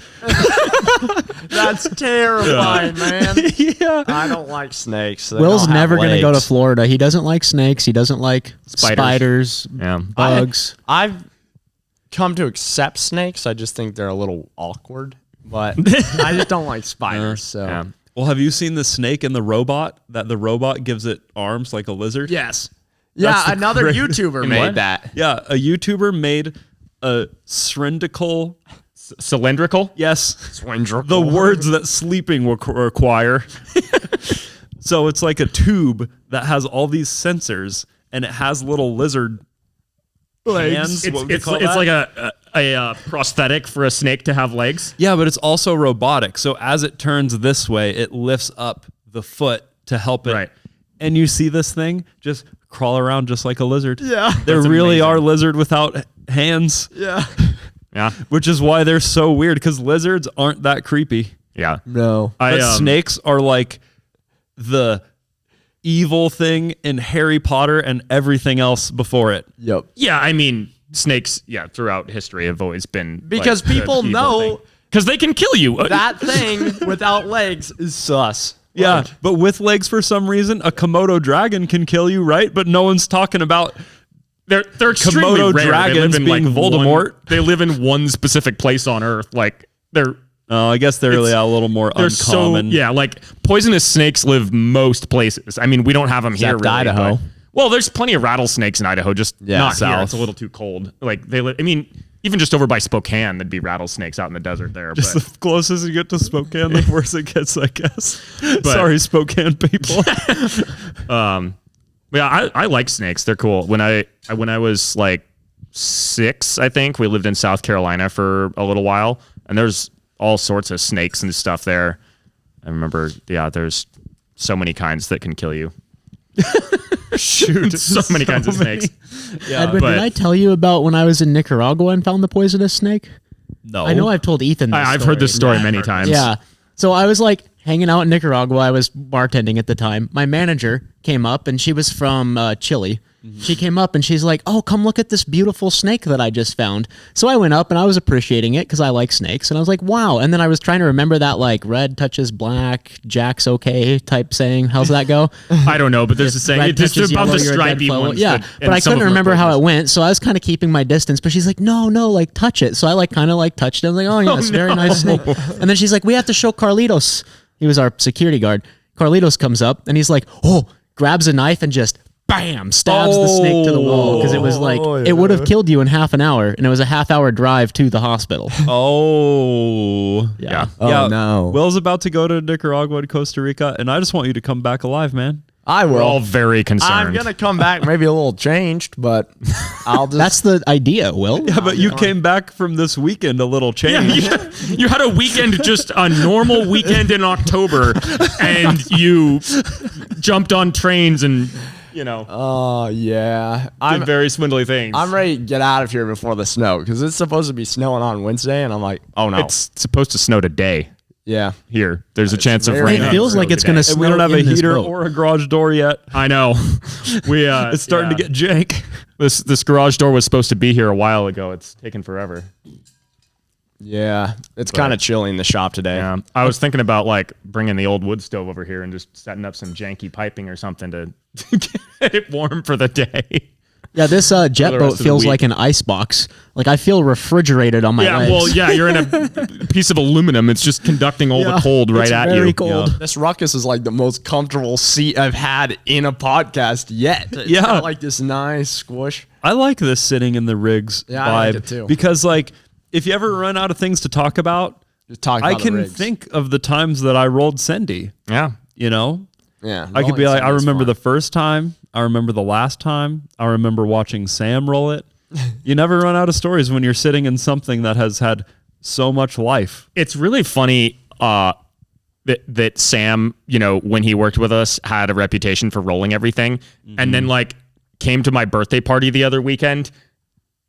That's terrifying, man. Yeah. I don't like snakes. They Will's don't have never going to go to legs. Florida. He doesn't like snakes. He doesn't like spiders, Yeah. bugs. I've come to accept snakes. I just think they're a little awkward, but I just don't like spiders. So Yeah. Well, have you seen the snake in the robot? That the robot gives it arms like a lizard? yes, That's yeah. the Another cra- YouTuber In made what? that. Yeah, a YouTuber made a cylindrical. Cylindrical? Yes, Swindle. the words that sleeping will require. So it's like a tube that has all these sensors, and it has little lizard hands. It's, What would you it's, call it's that? like a prosthetic for a snake to have legs. Yeah, but it's also robotic. So as it turns this way, it lifts up the foot to help it. Right. And you see this thing just crawl around just like a lizard. Yeah. There That's really amazing. are lizard without hands, Yeah. Yeah. which is why they're so weird, because lizards aren't that creepy. Yeah. No. But snakes are like the evil thing in Harry Potter and everything else before it. Yep. Yeah, I mean, snakes, throughout history have always been Because people know because they can kill you. that thing without legs is sus. Yeah, but with legs for some reason, a Komodo dragon can kill you, right? But no one's talking about they're extremely Komodo rare. dragons they live in being like Voldemort. They live in one specific place on Earth. Like they're I guess they're really a little more they're uncommon. so like poisonous snakes live most places. I mean, we don't have them here Except really, Idaho. but Well, there's plenty of rattlesnakes in Idaho, just not south. here. It's a little too cold. Like even just over by Spokane, there'd be rattlesnakes out in the desert there. Just But the closest you get to Spokane, the worse it gets, I guess. Sorry, Spokane people. yeah, I like snakes. They're cool. When I was like 6, I think we lived in South Carolina for a little while, and there's all sorts of snakes and stuff there. I remember, there's so many kinds that can kill you. Shoot, so many kinds of snakes. Yeah, Edwin, did I tell you about when I was in Nicaragua and found the poisonous snake? no. I know I've told Ethan this I've heard this story many times. Yeah. So I was like hanging out in Nicaragua. I was bartending at the time. My manager came up and she was from Chile. She came up and she's like, "Oh, come look at this beautiful snake that I just found." So I went up and I was appreciating it because I like snakes. And I was like, "Wow." And then I was trying to remember that like red touches black, Jack's okay type saying. How's that go? I don't know, but there's a saying. Red It's just touches about yellow, the you're a dead stripy foe. ones. Yeah, that- but and I some of couldn't them are remember how poisonous. it went. So I was kind of keeping my distance. But she's like, no, like touch it. So I like kind of like touched it. I was like, "Oh, yeah, it's a very nice snake." And then she's like, "We have to show Carlitos." He was our security guard. Carlitos comes up and he's like, "Oh," grabs a knife and just bam, stabs the snake to the wall because it was like it would have killed you in half an hour, and it was a half-hour drive to the hospital. Oh. Yeah. Oh, no. Will's about to go to Nicaragua and Costa Rica, and I just want you to come back alive, man. I will. We're all very concerned. I'm gonna come back, maybe a little changed, but I'll just. That's the idea, Will. Yeah, but you came back from this weekend a little changed. You had a weekend, just a normal weekend in October, and you jumped on trains and, Oh yeah, did very swindly things. I'm ready to get out of here before the snow because it's supposed to be snowing on Wednesday, and I'm like, oh no, It's supposed to snow today yeah. here. There's a chance of very rain. It feels like it's going to And we don't snow have a in this heater boat. or a garage door yet. I know. It's starting to get jank. This garage door was supposed to be here a while ago. It's taken forever. Yeah, it's kind of chilly in the shop today. Yeah, I was thinking about like bringing the old wood stove over here and just setting up some janky piping or something to get it warm for the day. Yeah, this jet rest boat of the feels week. like an ice box. Like I feel refrigerated on my Yeah, legs. well, yeah, you're in a piece of aluminum. It's just conducting all the cold right it's at very you. cold. This Ruckus is like the most comfortable seat I've had in a podcast yet. It's Yeah. got like this nice squish. I like this sitting in the rigs Yeah, vibe I like it too. because, like, if you ever run out of things to talk about, Just talk I about the can rigs. think of the times that I rolled Sendy. Yeah. You know, Yeah, I could be like, I rolling remember the Sendy's first time. I remember the last time. I remember watching Sam roll it. You never run out of stories when you're sitting in something that has had so much life. It's really funny that Sam, when he worked with us, had a reputation for rolling everything, and then like came to my birthday party the other weekend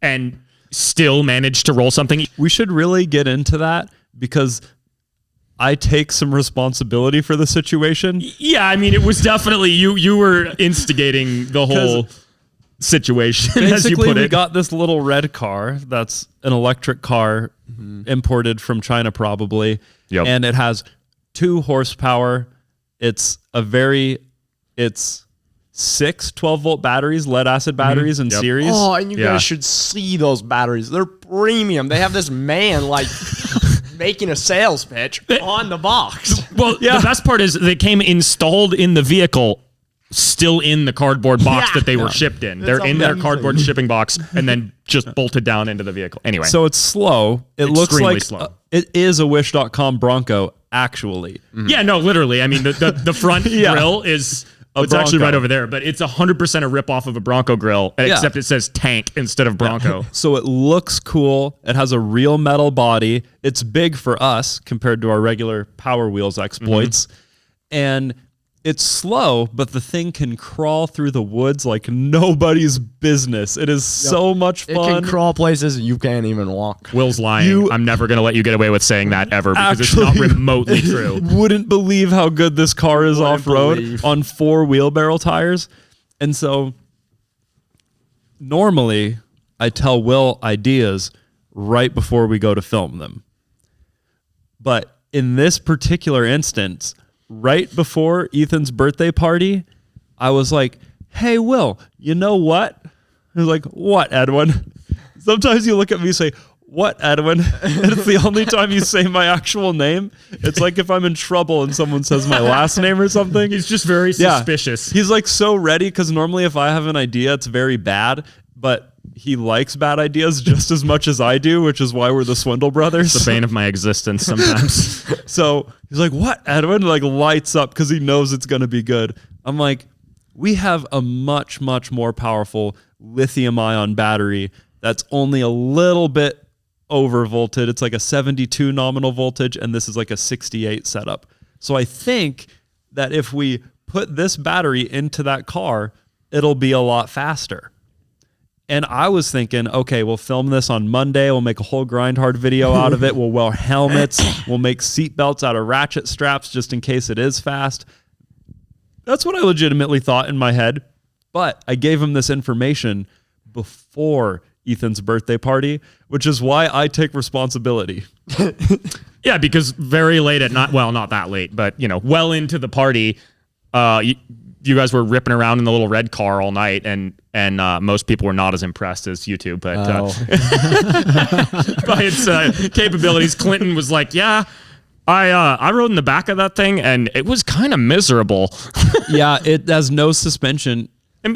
and still managed to roll something. We should really get into that because I take some responsibility for the situation. Yeah, I mean, it was definitely you were instigating the whole situation. As you Basically, put we it. got this little red car that's an electric car imported from China probably. Yep. And it has 2 horsepower. It's 6 12-volt batteries, lead acid batteries in series. Oh, and you Yeah. guys should see those batteries. They're premium. They have this man like making a sales pitch on the box. Well, the best part is they came installed in the vehicle, still in the cardboard box Yeah. that they were shipped in. They're in their amazing. cardboard shipping box and then just bolted down into the vehicle. Anyway, So it's slow. It looks Extremely like slow. It is a Wish.com Bronco, actually. yeah, no, literally. I mean, the front grill is. It's actually Bronco. right over there, but it's 100% a ripoff of a Bronco grill, except it says tank instead of Bronco. So it looks cool. It has a real metal body. It's big for us compared to our regular Power Wheels exploits. And it's slow, but the thing can crawl through the woods like nobody's business. It is so much It fun. can crawl places you can't even walk. Will's lying. I'm never going to let you get away with saying that ever because Actually- it's not remotely true. Wouldn't believe how good this car is Wouldn't off-road believe. on 4 wheelbarrow tires. And so normally I tell Will ideas right before we go to film them. But in this particular instance, right before Ethan's birthday party, I was like, "Hey, Will, you know what?" I was like, "What, Edwin?" Sometimes you look at me and say, what, Edwin? And it's the only time you say my actual name. It's like if I'm in trouble and someone says my last name or something. He's just very suspicious. He's like so ready because normally if I have an idea, it's very bad, but he likes bad ideas just as much as I do, which is why we're the Swindle Brothers. The bane of my existence sometimes. So he's like, what, Edwin? Like lights up because he knows it's going to be good. I'm like, we have a much, much more powerful lithium ion battery that's only a little bit overvolted. It's like a 72 nominal voltage, and this is like a 68 setup. So I think that if we put this battery into that car, it'll be a lot faster. And I was thinking, okay, we'll film this on Monday. We'll make a whole grind hard video out of it. We'll wear helmets. We'll make seat belts out of ratchet straps just in case it is fast. That's what I legitimately thought in my head. But I gave him this information before Ethan's birthday party, which is why I take responsibility. Yeah, because very late at night, well, not that late, but, well into the party, you guys were ripping around in the little red car all night, and most people were not as impressed as you two, but by its capabilities. Clinton was like, yeah, I rode in the back of that thing, and it was kind of miserable. Yeah, it has no suspension,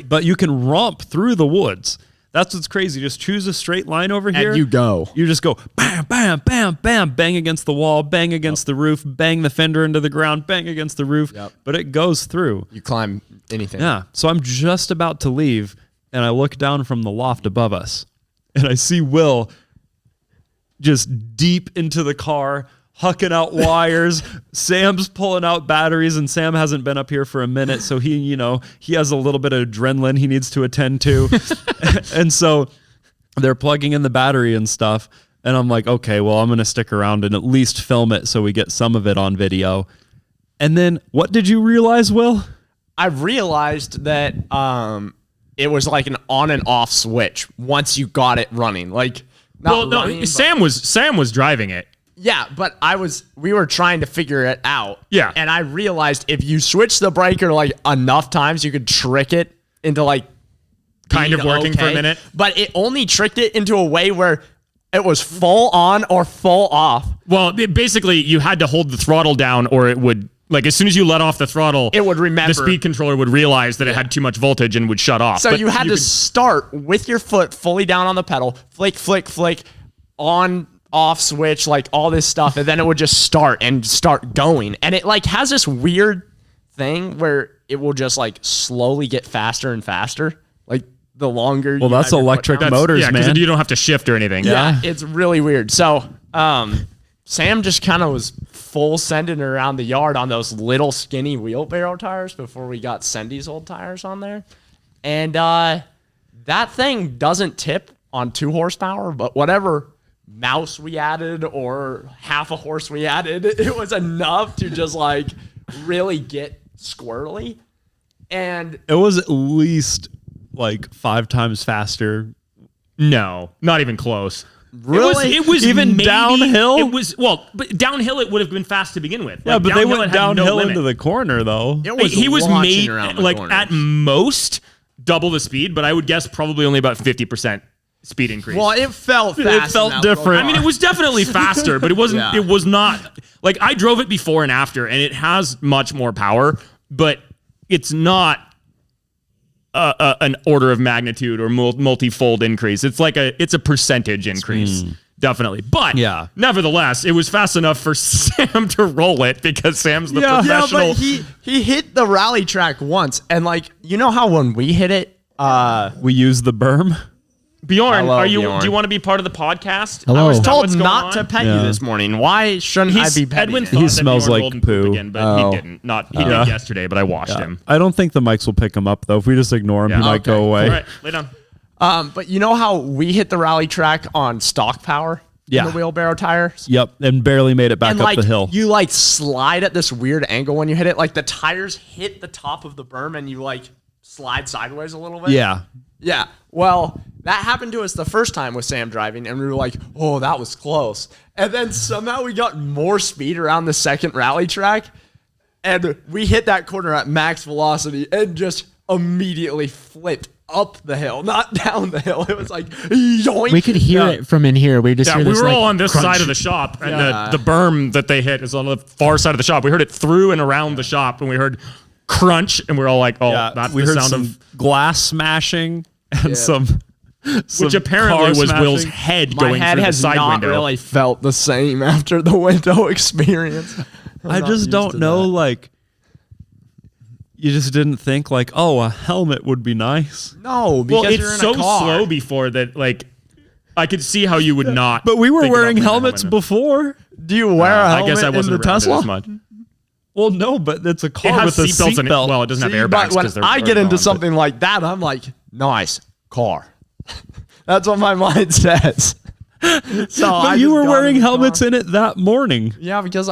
but you can romp through the woods. That's what's crazy. Just choose a straight line over here. And you go. You just go bam, bam, bam, bam, bang against the wall, bang against the roof, bang the fender into the ground, bang against the roof. Yep. But it goes through. You climb anything. Yeah. So I'm just about to leave, and I look down from the loft above us, and I see Will just deep into the car, hucking out wires. Sam's pulling out batteries, and Sam hasn't been up here for a minute, so he has a little bit of adrenaline he needs to attend to. And so they're plugging in the battery and stuff, and I'm like, okay, well, I'm going to stick around and at least film it so we get some of it on video. And then what did you realize, Will? I realized that it was like an on and off switch once you got it running. Like, Sam was driving it. Yeah, but we were trying to figure it out. Yeah. And I realized if you switch the breaker like enough times, you could trick it into like kind of working for a minute. But it only tricked it into a way where it was full on or full off. Well, basically you had to hold the throttle down, or it would, like, as soon as you let off the throttle, it would remember. The speed controller would realize that it had too much voltage and would shut off. So you had to start with your foot fully down on the pedal, flick, flick, flick, on, off switch, like all this stuff, and then it would just start going. And it like has this weird thing where it will just like slowly get faster and faster, like the longer. Well, that's electric motors, man. Because you don't have to shift or anything. Yeah, it's really weird. So Sam just kind of was full sending around the yard on those little skinny wheelbarrow tires before we got Sendy's old tires on there, and that thing doesn't tip on 2 horsepower, but whatever mouse we added or half a horse we added, it was enough to just like really get squirrely. And it was at least like 5 times faster. No, not even close. Really? It was even maybe, downhill? It was, but downhill it would have been fast to begin with. Yeah, like, but they went it had downhill no into the corner though. He was made like corners. at most double the speed, but I would guess probably only about 50% speed increase. Well, it felt fast. It felt different. I mean, it was definitely faster, but it wasn't. Yeah. It was not like I drove it before and after, and it has much more power, but it's not an order of magnitude or multi-fold increase. It's like it's a percentage increase. Definitely. But nevertheless, it was fast enough for Sam to roll it because Sam's the professional. Yeah, but he hit the rally track once, and like, you know how when we hit it, we used the berm. Bjorn, Hello, do you Bjorn. want to be part of the podcast? Hello. I was Is that told what's going not on? to pet you this morning. Why shouldn't I be petting Edwin you? thought He that smells Bjorn like rolled in poop poo. again, but he didn't. He did yesterday, but I washed him. I don't think the mics will pick him up though. If we just ignore him, he might go away. All right, lay down. But you know how we hit the rally track on stock power? Yeah. In the wheelbarrow tires? Yep, and barely made it back And up like the hill. you like slide at this weird angle when you hit it. Like the tires hit the top of the berm and you like slide sideways a little bit. Yeah. Yeah. Well, that happened to us the first time with Sam driving, and we were like, oh, that was close. And then somehow we got more speed around the second rally track, and we hit that corner at max velocity and just immediately flipped up the hill, not down the hill. It was like yoink. We could hear it from in here. We just Yeah, hear we this, were like, all on this crunch. side of the shop, and the berm that they hit is on the far side of the shop. We heard it through and around the shop, and we heard crunch, and we're all like, "Oh, that's we the heard sound some of." glass smashing and some Which apparently car was smashing. Will's head My going head through the has side not window. really felt the same after the window experience. I just don't know, like, you just didn't think, like, oh, a helmet would be nice. No, because Well, you're it's in a so car. slow before that, like, I could see how you would not. But we were think wearing about putting a helmets helmet in. before. Do you wear a helmet I guess I wasn't in the around it Tesla? as much. Well, no, but it's a It car has with a seatbelts in it. seatbelt. Well, it doesn't have See, airbags but when because they're. I get already into gone, something like that, I'm like, nice car. That's what my mind says. So But you were wearing helmets in it that morning. Yeah, because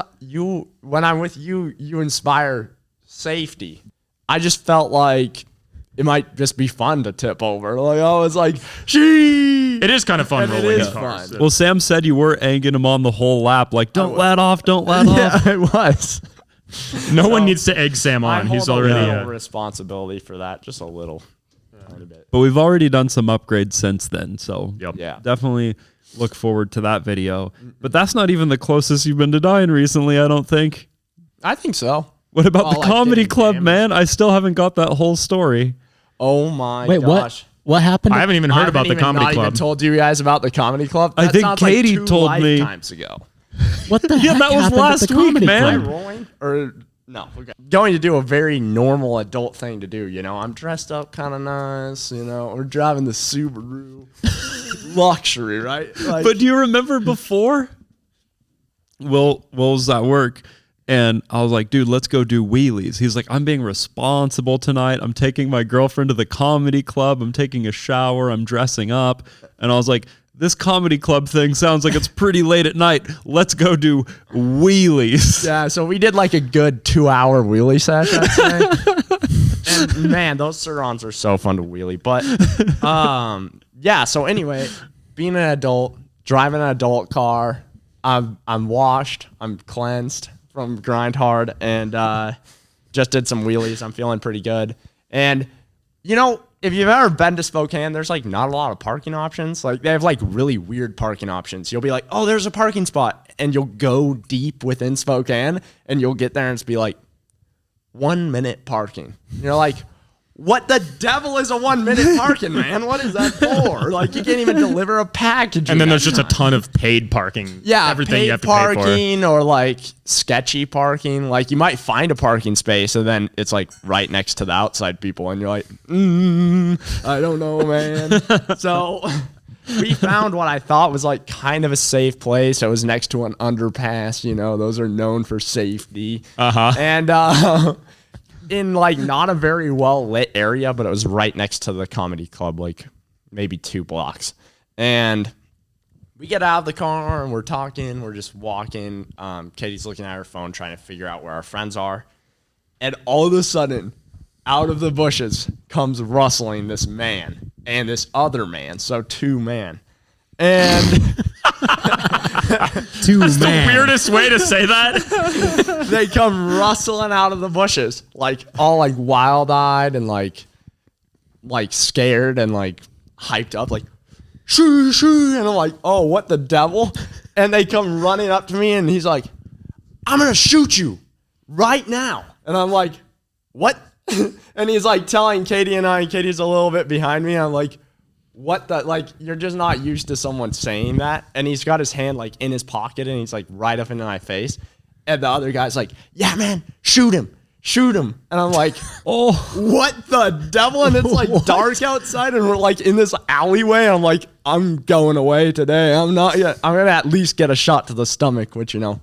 when I'm with you, you inspire safety. I just felt like it might just be fun to tip over. Like, I was like, she. It is kind of fun And it rolling is in cars. fun. Well, Sam said you were egging him on the whole lap, like, don't let off, don't let off. Yeah, it was. No one needs to egg Sam I on. hold He's a already. little responsibility for that, just a little. Tiny bit. But we've already done some upgrades since then, so Yep. Yeah. definitely look forward to that video. But that's not even the closest you've been to dying recently, I don't think. I think so. What about Oh, the like comedy getting club, damaged. man? I still haven't got that whole story. Oh my Wait, gosh. what happened? I haven't even heard about the comedy not club. even told you guys about the comedy club. I That think sounds like Katie 2 told me. lifetimes ago. What the Yeah, heck that was happened at last the week, comedy man. Am I club? rolling? Or no? Okay. Going to do a very normal adult thing to do. You know, I'm dressed up kind of nice. You know, we're driving the Subaru, luxury, right? Like, But do you remember before? Will was at work, and I was like, dude, let's go do wheelies. He's like, I'm being responsible tonight. I'm taking my girlfriend to the comedy club. I'm taking a shower. I'm dressing up. And I was like, this comedy club thing sounds like it's pretty late at night. Let's go do wheelies. yeah, so we did like a good 2-hour wheelie session, I'd say. And man, those Surons are so fun to wheelie. But yeah, so anyway, being an adult, driving an adult car, I'm washed, I'm cleansed from grind hard, and just did some wheelies. I'm feeling pretty good. And you know, if you've ever been to Spokane, there's like not a lot of parking options. Like they have like really weird parking options. You'll be like, oh, there's a parking spot, and you'll go deep within Spokane, and you'll get there and it's be like 1 minute parking. And you're like, what the devil is a 1 minute parking, man? What is that for? Like you can't even deliver a package. And then in there's that just a time. ton of paid parking. Yeah, everything paid you have to pay for. parking or like sketchy parking. Like you might find a parking space and then it's like right next to the outside people, and you're like, I don't know, man. So we found what I thought was like kind of a safe place. It was next to an underpass. You know, those are known for safety. And in like not a very well lit area, but it was right next to the comedy club, like maybe 2 blocks. And we get out of the car and we're talking, we're just walking. Katie's looking at her phone trying to figure out where our friends are. And all of a sudden, out of the bushes comes rustling this man and this other man. So 2 men. And That's the weirdest way to say that. they come rustling out of the bushes, like all like wild-eyed and like scared and like hyped up, like shoo shoo, and I'm like, oh, what the devil? And they come running up to me, and he's like, I'm gonna shoot you right now. And I'm like, what? And he's like telling Katie and I, and Katie's a little bit behind me. And I'm like, what the, like, you're just not used to someone saying that. And he's got his hand like in his pocket, and he's like right up into my face. And the other guy's like, yeah, man, shoot him. And I'm like, oh, what the devil? And it's like dark outside, and we're like in this alleyway. I'm like, I'm going away today. I'm not yet. I'm going to at least get a shot to the stomach, which, you know,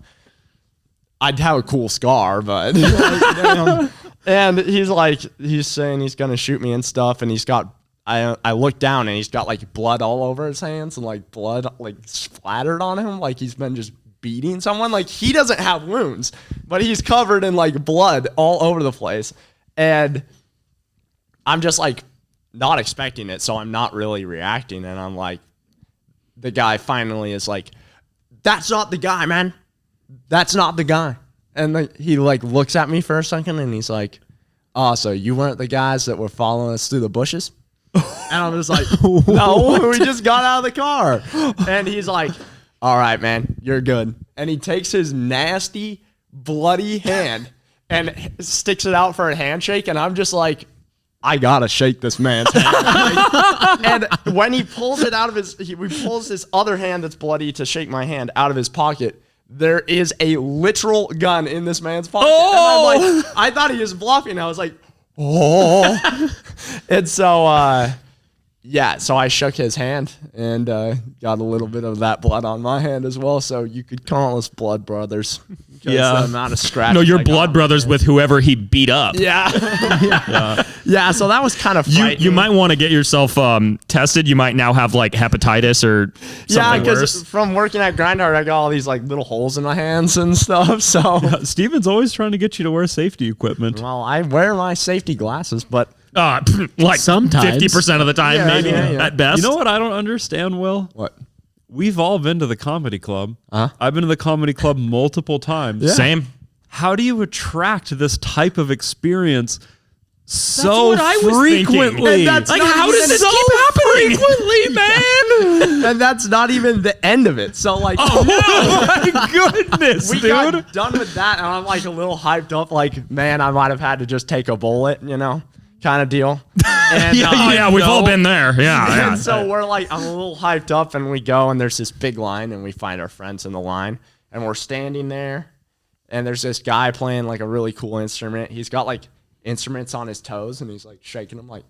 I'd have a cool scar, but like, damn. And he's like, he's saying he's going to shoot me and stuff. And he's got, I look down, and he's got like blood all over his hands and like blood like splattered on him. Like he's been just beating someone. Like he doesn't have wounds, but he's covered in like blood all over the place. And I'm just like not expecting it. So I'm not really reacting. And I'm like, the guy finally is like, that's not the guy, man. That's not the guy. And like, he like looks at me for a second, and he's like, oh, so you weren't the guys that were following us through the bushes? And I'm just like, no, we just got out of the car. And he's like, all right, man, you're good. And he takes his nasty, bloody hand and sticks it out for a handshake. And I'm just like, I gotta shake this man's hand. And when he pulls it out of he pulls his other hand that's bloody to shake my hand out of his pocket, there is a literal gun in this man's pocket. Oh! And I'm like, I thought he was bluffing. I was like, oh. And so, yeah, so I shook his hand and got a little bit of that blood on my hand as well. So you could call us blood brothers. Yeah. The amount of scratches. No, you're blood brothers with whoever he beat up. Yeah. Yeah, so that was kind of You might want to get yourself tested. You might now have like hepatitis or something worse. From working at Grindhard, I got all these like little holes in my hands and stuff. So, Steven's always trying to get you to wear safety equipment. well, I wear my safety glasses, but Like Sometimes. 50% of the time, Yeah, maybe yeah. at best. You know what I don't understand, Will? what? We've all been to the comedy club. I've been to the comedy club multiple times. Same. How do you attract this type of experience so what I was frequently? And that's Like, not how does even this keep happening? frequently, man? And that's not even the end of it. So like, Oh my goodness, we dude. got done with that, and I'm like a little hyped up. Like, man, I might have had to just take a bullet, kind of deal. And, We've all been there. Yeah. And so we're like, I'm a little hyped up, and we go, and there's this big line, and we find our friends in the line, and we're standing there, and there's this guy playing like a really cool instrument. He's got like instruments on his toes, and he's like shaking them like,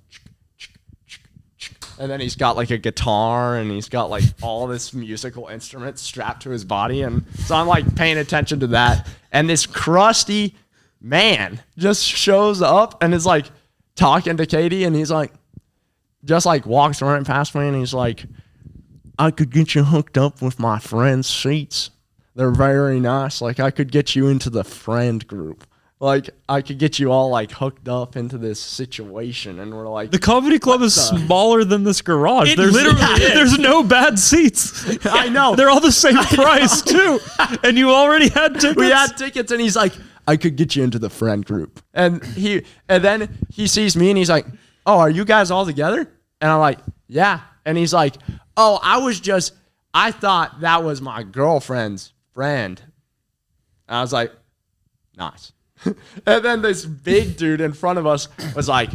and then he's got like a guitar, and he's got like all this musical instruments strapped to his body, and so I'm like paying attention to that, and this crusty man just shows up and is like talking to Katie, and he's like, just like walks right past me, and he's like, I could get you hooked up with my friend's seats. They're very nice. Like, I could get you into the friend group. Like, I could get you all like hooked up into this situation. And we're like, The comedy club is smaller than this garage. It literally is. There's no bad seats. I know. They're all the same price too. And you already had tickets. We had tickets, and he's like, I could get you into the friend group. And then he sees me, and he's like, oh, are you guys all together? And I'm like, yeah. And he's like, oh, I thought that was my girlfriend's friend. And I was like, nice. And then this big dude in front of us was like,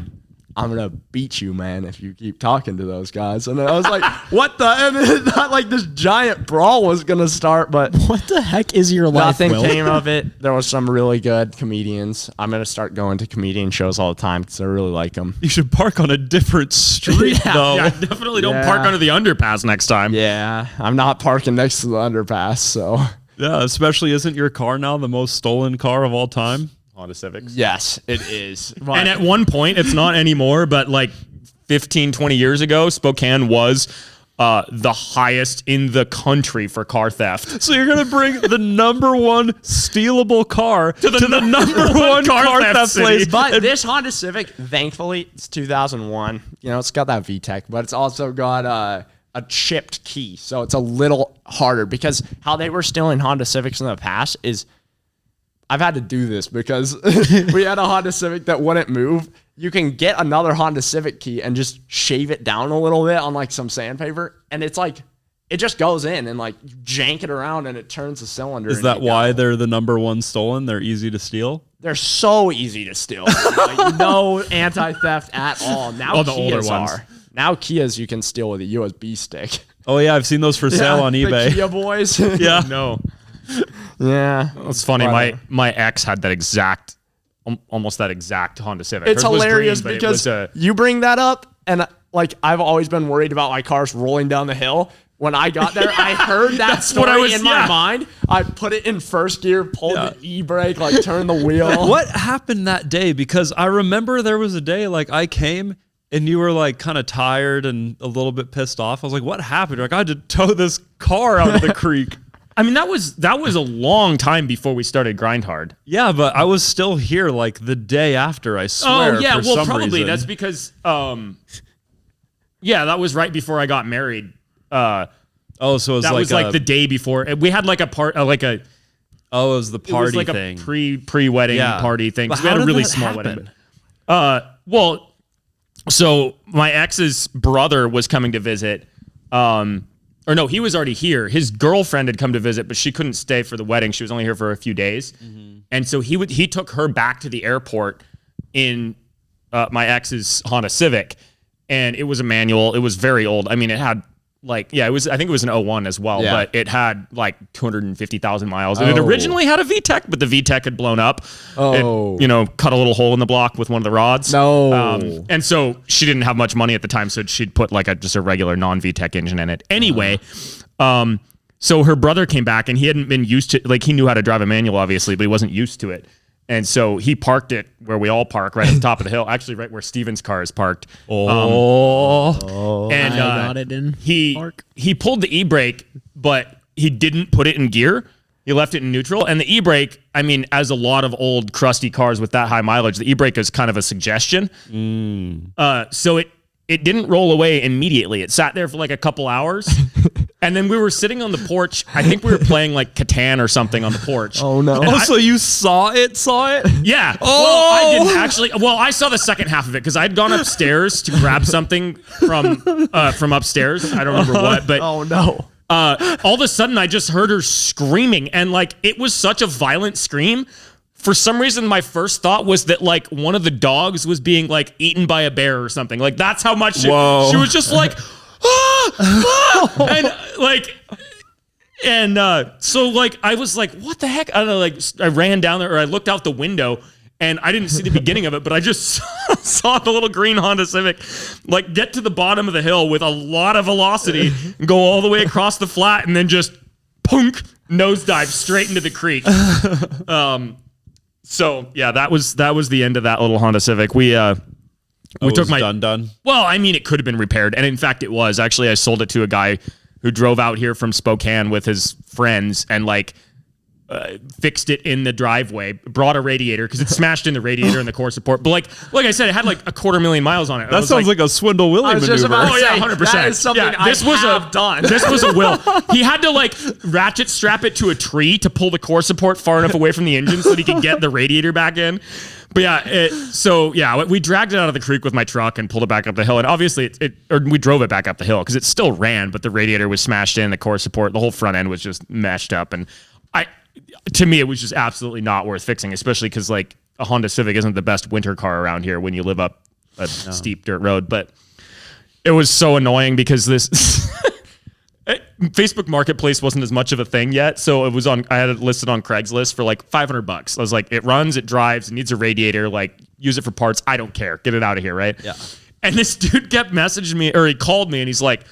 I'm going to beat you, man, if you keep talking to those guys. And I was like, what the? And then not like this giant brawl was going to start, but What the heck is your life, nothing Will? came of it. There was some really good comedians. I'm going to start going to comedian shows all the time because I really like them. You should park on a different street though. Yeah, definitely don't Yeah. park under the underpass next time. Yeah, I'm not parking next to the underpass, so. Yeah, especially isn't your car now the most stolen car of all time? Honda Civics. Yes, it is. And at one point, it's not anymore, but like 15, 20 years ago, Spokane was the highest in the country for car theft. So you're gonna bring the number one stealable car to the number one car theft city. place. But this Honda Civic, thankfully, it's 2001. It's got that VTEC, but it's also got a chipped key. So it's a little harder because how they were stealing Honda Civics in the past is I've had to do this because we had a Honda Civic that wouldn't move. You can get another Honda Civic key and just shave it down a little bit on like some sandpaper. And it's like, it just goes in and like you jank it around and it turns the cylinder. Is that why they're the number one stolen? They're easy to steal? They're so easy to steal. Like, no anti-theft at all. Now the older Kias ones. are. Now Kias you can steal with a USB stick. Oh yeah, I've seen those for sale on the eBay. Kia boys. Yeah. No. Yeah. It's funny. But, My ex had that exact, almost that exact Honda Civic. It's Hers was hilarious green, but because it was you bring that up, and like I've always been worried about my cars rolling down the hill. When I got there, I heard that story what I was- in my yeah. mind. I put it in first gear, pulled the e-brake, like turned the wheel. What happened that day? Because I remember there was a day like I came and you were like kind of tired and a little bit pissed off. I was like, what happened? You're like, I had to tow this car out of the creek. I mean, that was a long time before we started Grind Hard. Yeah, but I was still here like the day after, I swear. Oh yeah, for well some probably reason. that's because yeah, that was right before I got married. Oh, so it was That like was like the day before. We had like a part, like a oh, it was the it was party like thing. a pre-wedding Yeah. party thing. But So we had how a did really that small happen? wedding. Well, So my ex's brother was coming to visit. Or no, he was already here. His girlfriend had come to visit, but she couldn't stay for the wedding. She was only here for a few days. And so he took her back to the airport in my ex's Honda Civic. And it was a manual. It was very old. I mean, it had I think it was an 01 as well, but it had like 250,000 miles. And it originally had a VTEC, but the VTEC had blown up. It, cut a little hole in the block with one of the rods. And so she didn't have much money at the time, so she'd put like just a regular non-VTEC engine in it. Anyway, so her brother came back and he hadn't been used to, he knew how to drive a manual, obviously, but he wasn't used to it. And so he parked it where we all park, right at the top of the hill, actually right where Steven's car is parked. And I got it in park. He pulled the e-brake, but he didn't put it in gear. He left it in neutral. And the e-brake, I mean, as a lot of old crusty cars with that high mileage, the e-brake is kind of a suggestion. So it didn't roll away immediately. It sat there for like a couple hours. And then we were sitting on the porch. I think we were playing like Catan or something on the porch. Oh, no. So you saw it? Yeah. Oh! Well, I didn't actually. Well, I saw the second half of it because I'd gone upstairs to grab something from upstairs. I don't remember what, but oh, no. All of a sudden, I just heard her screaming. And it was such a violent scream. For some reason, my first thought was that one of the dogs was being eaten by a bear or something. That's how much she was just like, so I was like, what the heck? I don't know, I ran down there or I looked out the window and I didn't see the beginning of it, but I just saw the little green Honda Civic get to the bottom of the hill with a lot of velocity and go all the way across the flat and then just punk nosedive straight into the creek. So yeah, that was the end of that little Honda Civic. We took my done. Well, I mean, it could have been repaired, and in fact, it was. Actually, I sold it to a guy who drove out here from Spokane with his friends and fixed it in the driveway. Brought a radiator because it smashed in the radiator and the core support. But like I said, it had 250,000 miles on it. That sounds like a Swindle Willie maneuver. Oh yeah, 100%. That is something I have done. This was a will. He had to ratchet strap it to a tree to pull the core support far enough away from the engine so that he could get the radiator back in. But yeah, we dragged it out of the creek with my truck and pulled it back up the hill. And obviously, we drove it back up the hill because it still ran, but the radiator was smashed in, the core support, the whole front end was just meshed up. And to me, it was just absolutely not worth fixing, especially because a Honda Civic isn't the best winter car around here when you live up a steep dirt road. But it was so annoying because this Facebook Marketplace wasn't as much of a thing yet, so I had it listed on Craigslist for $500. I was like, it runs, it drives, it needs a radiator, use it for parts. I don't care. Get it out of here, right? Yeah. And this dude kept messaging me, or he called me, and he's like,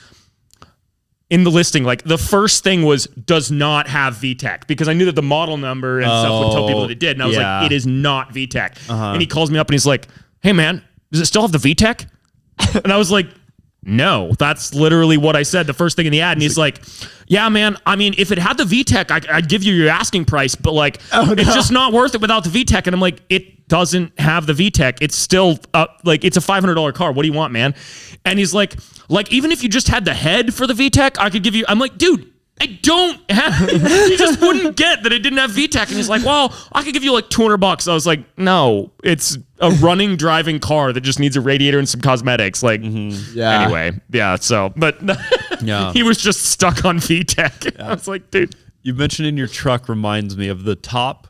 in the listing, the first thing was does not have VTEC because I knew that the model number and stuff would tell people that it did. And I was like, it is not VTEC. And he calls me up and he's like, hey man, does it still have the VTEC? And I was like, no, that's literally what I said. The first thing in the ad. And he's like, yeah, man, I mean, if it had the VTEC, I'd give you your asking price, but it's just not worth it without the VTEC. And I'm like, it doesn't have the VTEC. It's still it's a $500 car. What do you want, man? And he's like, even if you just had the head for the VTEC, I could give you. I'm like, dude, I don't have. He just wouldn't get that it didn't have VTEC, and he's like, well, I could give you $200. I was like, no, it's a running, driving car that just needs a radiator and some cosmetics. Yeah. Anyway, yeah. So, but yeah, he was just stuck on VTEC. Yeah. I was like, dude, you mentioned in your truck reminds me of the top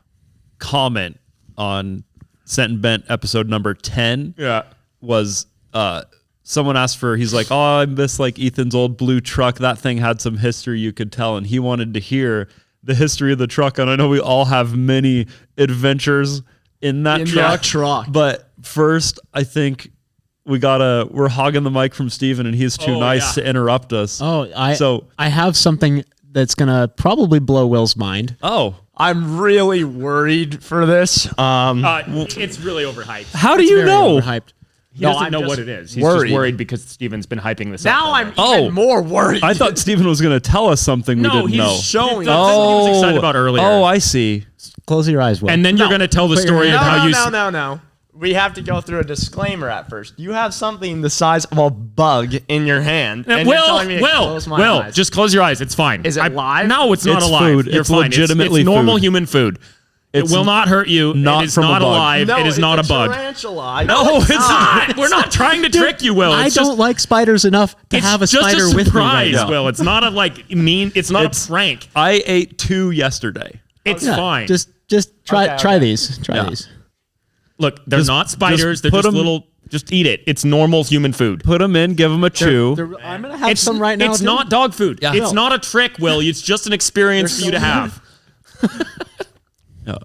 comment on Sent and Bent episode number 10. Yeah, was someone asked he's like, oh, I miss Ethan's old blue truck. That thing had some history you could tell. And he wanted to hear the history of the truck. And I know we all have many adventures in that truck. But first, I think we're hogging the mic from Steven and he's too nice to interrupt us. I have something that's going to probably blow Will's mind. Oh, I'm really worried for this. It's really overhyped. How do you know? Overhyped. He doesn't know what it is. He's just worried because Steven's been hyping this up. Now I'm even more worried. I thought Steven was going to tell us something we didn't know. He's showing us. He was excited about earlier. Oh, I see. Close your eyes, Will. And then you're going to tell the story of how you... No. We have to go through a disclaimer at first. You have something the size of a bug in your hand. And you're telling me to close my eyes. Just close your eyes. It's fine. Is it live? No, it's not alive. Food. You're it's fine. legitimately it's normal food. human food. It will not hurt you. Not it is from a not bug. alive. No, it is not a bug. Tarantula. No, it's not. We're not trying to trick you, Will. I It's don't like spiders enough to it's have a just spider a with me surprise, right now. Will. It's not a It's not a prank. I ate 2 yesterday. It's Yeah, fine. Just try Okay. these. Try Yeah. these. Look, they're not spiders. They're put just 'em- little. Just eat it. It's normal human food. Put them in, give them a chew. I'm gonna have some right now. It's too. not dog food. Yeah. It's No. not a trick, Will. It's just an experience for you to have. Yeah.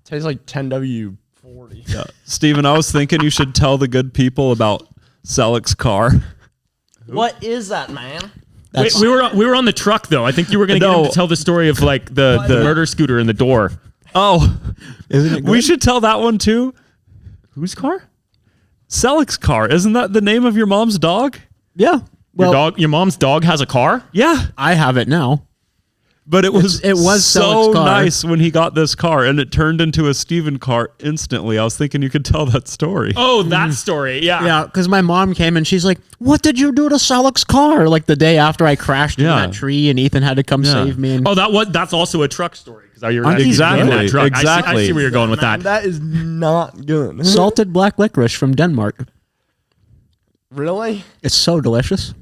Tastes like 10W40. Yeah. Steven, I was thinking you should tell the good people about Selic's car. What is that, man? Wait, we were on the truck though. I think you were going to get him to tell the story of like the murder scooter in the door. Oh, Isn't it good? we should tell that one too. Whose car? Selic's car. Isn't that the name of your mom's dog? Yeah. Well, Your mom's dog has a car? Yeah. I have it now. But it was so Selic's car. nice when he got this car, and it turned into a Steven car instantly. I was thinking you could tell that story. Oh, that story. Yeah. Yeah, because my mom came and she's like, "What did you do to Selic's car?" Like the day after I crashed into Yeah. that tree, and Ethan had to come save me. And Oh, that's also a truck story. Because you're Aren't these Exactly. in that truck. Exactly. I see where you're going with that. That is not good. salted black licorice from Denmark. Really? It's so delicious.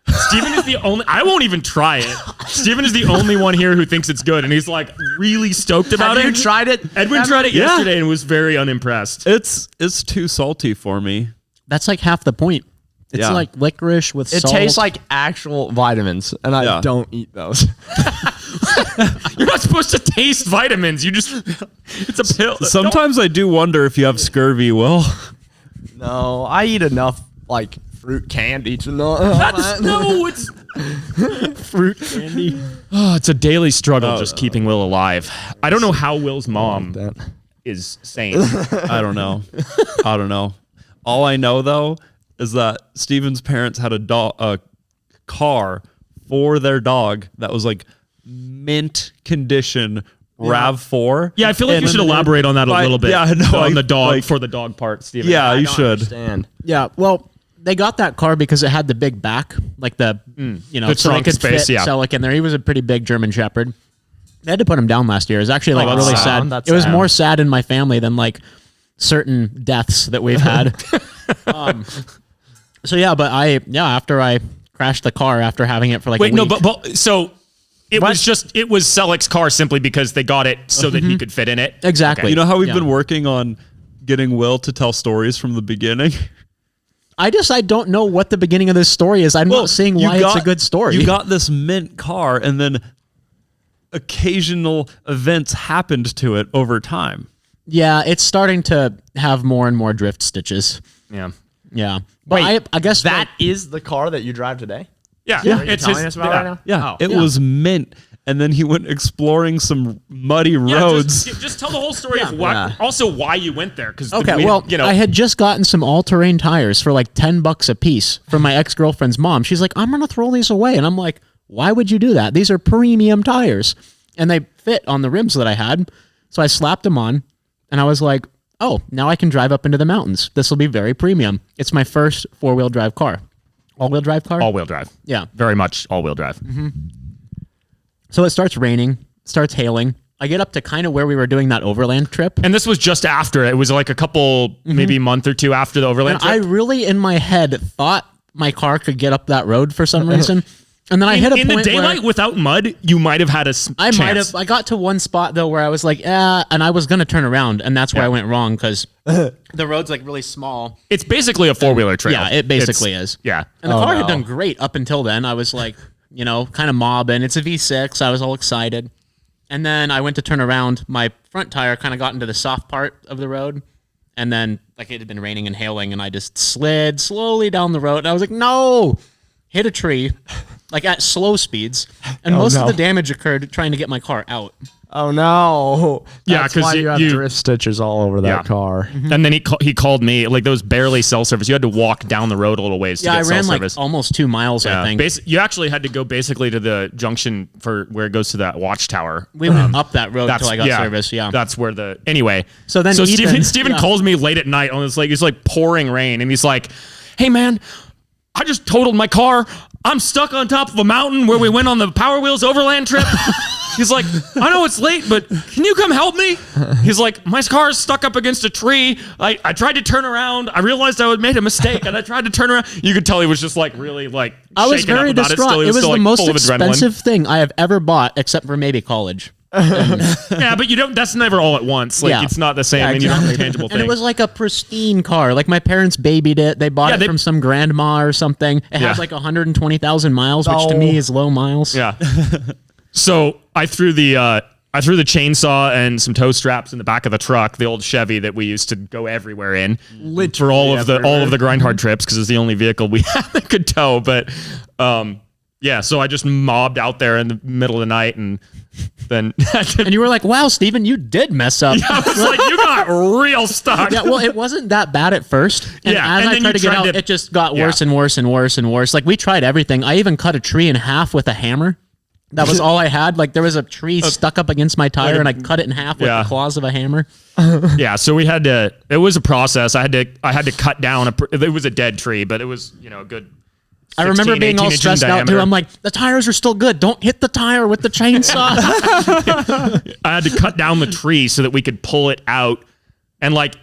Steven is the only. I won't even try it. Steven is the only one here who thinks it's good, and he's like really stoked about Have it. you tried it? Edwin tried it yesterday and was very unimpressed. It's too salty for me. That's like half the point. It's Yeah. like licorice with It salt. tastes like actual vitamins, and I Yeah. don't eat those. You're not supposed to taste vitamins. You just. It's a pill. Sometimes I do wonder if you have scurvy, Will. No, I eat enough like fruit candy to know. It's fruit candy. Oh, it's a daily struggle just keeping Will alive. I don't know how Will's mom is sane. I don't know. I don't know. All I know though is that Steven's parents had a car for their dog that was like mint condition RAV4. Yeah, I feel like And you should elaborate on that a little bit. Yeah, I know. On the dog Like, for the dog part, Steven. yeah, you don't should. understand. Yeah, well, they got that car because it had the big back, like the The so they trunk could space, fit yeah. Selic in there. He was a pretty big German Shepherd. They had to put him down last year. It was actually like Oh, really that's sad. sad. That's It was sad. more sad in my family than like certain deaths that we've had. So yeah, but after I crashed the car after having it for like Wait, a no, week. but so it was Selic's car simply because they got it so that he could fit in it. Exactly. You know how we've Yeah. been working on getting Will to tell stories from the beginning? I don't know what the beginning of this story is. I'm not seeing you why it's a good story. You got this mint car, and then occasional events happened to it over time. Yeah, it's starting to have more and more drift stitches. Yeah. Yeah. But Wait, I guess That is the car that you drive today? Yeah. Yeah. Are you telling us about right now? Yeah, Oh. it Yeah. was mint, and then he went exploring some muddy Yeah, roads. just tell the whole story of Yeah. also why you went there. Because Okay, I had just gotten some all-terrain tires for like $10 a piece from my ex-girlfriend's mom. She's like, "I'm gonna throw these away," and I'm like, "Why would you do that? These are premium tires," and they fit on the rims that I had. So I slapped them on, and I was like, "Oh, now I can drive up into the mountains. This will be very premium." It's my first four-wheel drive car. All-wheel drive car? all-wheel drive. Yeah. Very much all-wheel drive. So it starts raining, starts hailing. I get up to kind of where we were doing that overland trip. And this was just after. It was like a couple, maybe a month or two after the overland And I trip. really, in my head, thought my car could get up that road for some reason. And then I hit a in point the daylight where without mud, you might have had a I chance. might have. I got to one spot though where I was like, and I was gonna turn around, and that's where I went wrong because the road's like really small. It's basically a four-wheeler trail. Yeah, it basically is. Yeah. And the car had no. done great up until then. I was like, kind of mobbing. It's a V6. I was all excited. And then I went to turn around. My front tire kind of got into the soft part of the road. And then, like, it had been raining and hailing, and I just slid slowly down the road. And I was like, no! Hit a tree, like at slow speeds. And most of no. the damage occurred trying to get my car out. Oh no! Yeah, That's 'cause why you have you- drift stitches all over that Yeah. car. And then he called me. Like, there was barely cell service. You had to walk down the road a little ways to Yeah, I get cell ran like service. almost 2 miles, I think. You actually had to go basically to the junction for where it goes to that watchtower. We went up that road until I got service, yeah. That's where the anyway. So then Steven yeah. calls me late at night on this it's like pouring rain, and he's like, "Hey man, I just totaled my car. I'm stuck on top of a mountain where we went on the Power Wheels overland trip." He's like, I know it's late, but can you come help me? He's like, my car's stuck up against a tree. I tried to turn around. I realized I had made a mistake, and I tried to turn around. You could tell he was just like really like I was shaken very up about distraught. It, It was still, the like, most full of adrenaline. expensive thing I have ever bought, except for maybe college. Yeah, but you don't. That's never all at once. Like it's not the same, and you don't have a tangible thing. And it was like a pristine car. Like my parents babied it. They bought it from some grandma or something. It has like 120,000 miles, which to me is low miles. Yeah. So I threw the chainsaw and some tow straps in the back of the truck, the old Chevy that we used to go everywhere in, for all of the grind hard trips, because it's the only vehicle we had that could tow. But yeah, so I just mobbed out there in the middle of the night, and then and you were like, "Wow, Steven, you did mess up." I was like, "You got real stuck." Yeah, well, it wasn't that bad at first, and as I tried to get out, it just got worse and worse and worse and worse. Like we tried everything. I even cut a tree in half with a hammer. That was all I had. Like there was a tree stuck up against my tire, and I cut it in half with the claws of a hammer. Yeah, so we had to. It was a process. I had to cut down. It was a dead tree, but it was a good. 16, I remember being all stressed out too. I'm like, the tires are still good. Don't hit the tire with the chainsaw. I had to cut down the tree so that we could pull it out, and like.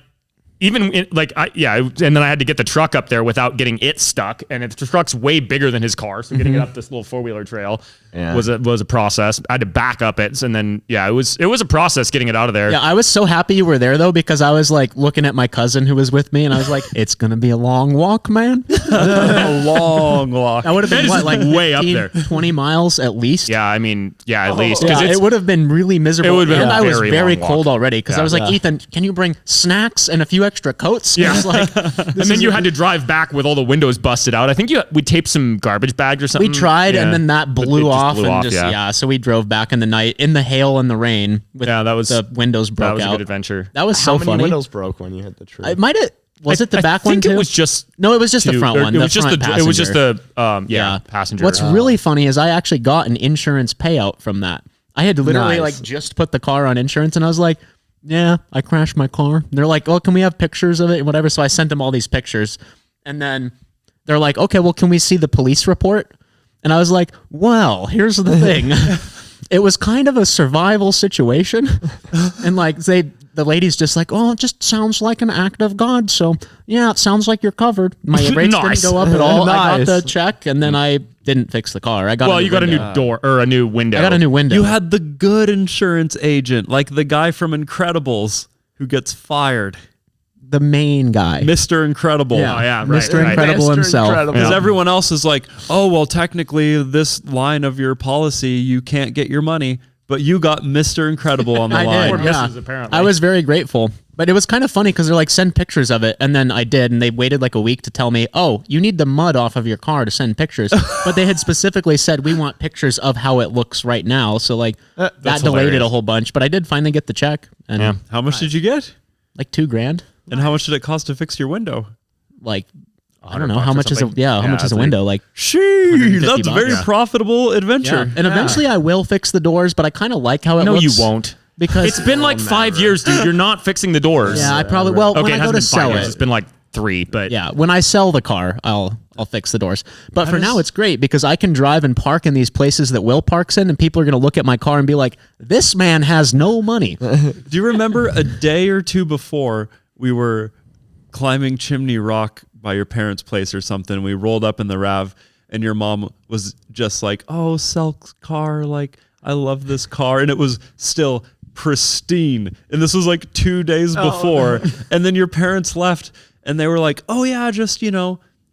And then I had to get the truck up there without getting it stuck. And the truck's way bigger than his car, so getting it up this little 4-wheeler trail was a process. I had to back up it, and then it was a process getting it out of there. Yeah, I was so happy you were there though, because I was like looking at my cousin who was with me, and I was like, "It's gonna be a long walk, man." A long walk. That would have been like way up there, 20 miles at least. Yeah, I mean, at least because it would have been really miserable. It would have been and I was very very long cold walk. already because I was like, Ethan, can you bring snacks and a few extra coats? Yeah. I was like, and then you had to drive back with all the windows busted out. I think we taped some garbage bags or something. We tried, and then that blew off, yeah. So we drove back in the night, in the hail and the rain. With the windows broke out. That was a good adventure. That was so funny. How many windows broke when you hit the tree? It might have. Was it the back one too? I think it was just. No, it was just the front one. It was just the yeah. passenger. What's really funny is I actually got an insurance payout from that. I had to literally just put the car on insurance, and I was like, yeah, I crashed my car. And they're like, oh, can we have pictures of it and whatever? So I sent them all these pictures. And then they're like, okay, well, can we see the police report? And I was like, well, here's the thing. It was kind of a survival situation. And like the lady's just like, oh, it just sounds like an act of God. So yeah, it sounds like you're covered. My rates didn't go up at all. I got the check, and then I didn't fix the car. You got a new door or a new window. I got a new window. You had the good insurance agent, like the guy from Incredibles who gets fired. The main guy. Mr. Incredible. Yeah. Oh, yeah, right. Mr. Incredible himself. Because everyone else is like, oh, well, technically this line of your policy, you can't get your money. But you got Mr. Incredible on the line. Did, yeah. Mrs., apparently. I was very grateful. But it was kind of funny because they're like, send pictures of it. And then I did. And they waited like a week to tell me, oh, you need the mud off of your car to send pictures. But they had specifically said, we want pictures of how it looks right now. So like that delayed hilarious. it a whole bunch. But I did finally get the check. And How much did you get? like $2,000. And how much did it cost to fix your window? Like, I don't know. How much is a window? Like, Shee, that's bucks. very profitable adventure. And eventually I will fix the doors, but I kind of like how it No, looks. you won't. Because It's been like 5 years, dude. You're not fixing the doors. yeah, I probably, well, Okay, when it I go hasn't to been 5 sell years. it. It's been like 3, but Yeah, when I sell the car, I'll fix the doors. But for now, it's great because I can drive and park in these places that Will parks in, and people are going to look at my car and be like, this man has no money. Do you remember a day or two before we were climbing Chimney Rock by your parents' place or something? We rolled up in the RAV, and your mom was just like, oh, sell car, like, I love this car. And it was still pristine. And this was like 2 days before. No. And then your parents left, and they were like, oh, yeah, just,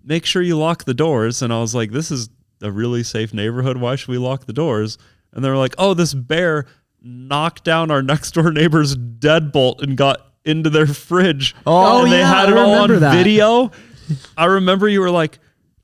make sure you lock the doors. And I was like, this is a really safe neighborhood. Why should we lock the doors? And they were like, oh, this bear knocked down our next door neighbor's deadbolt and got into their fridge. Oh, and they yeah, had it I all on remember that. video. I remember you were like,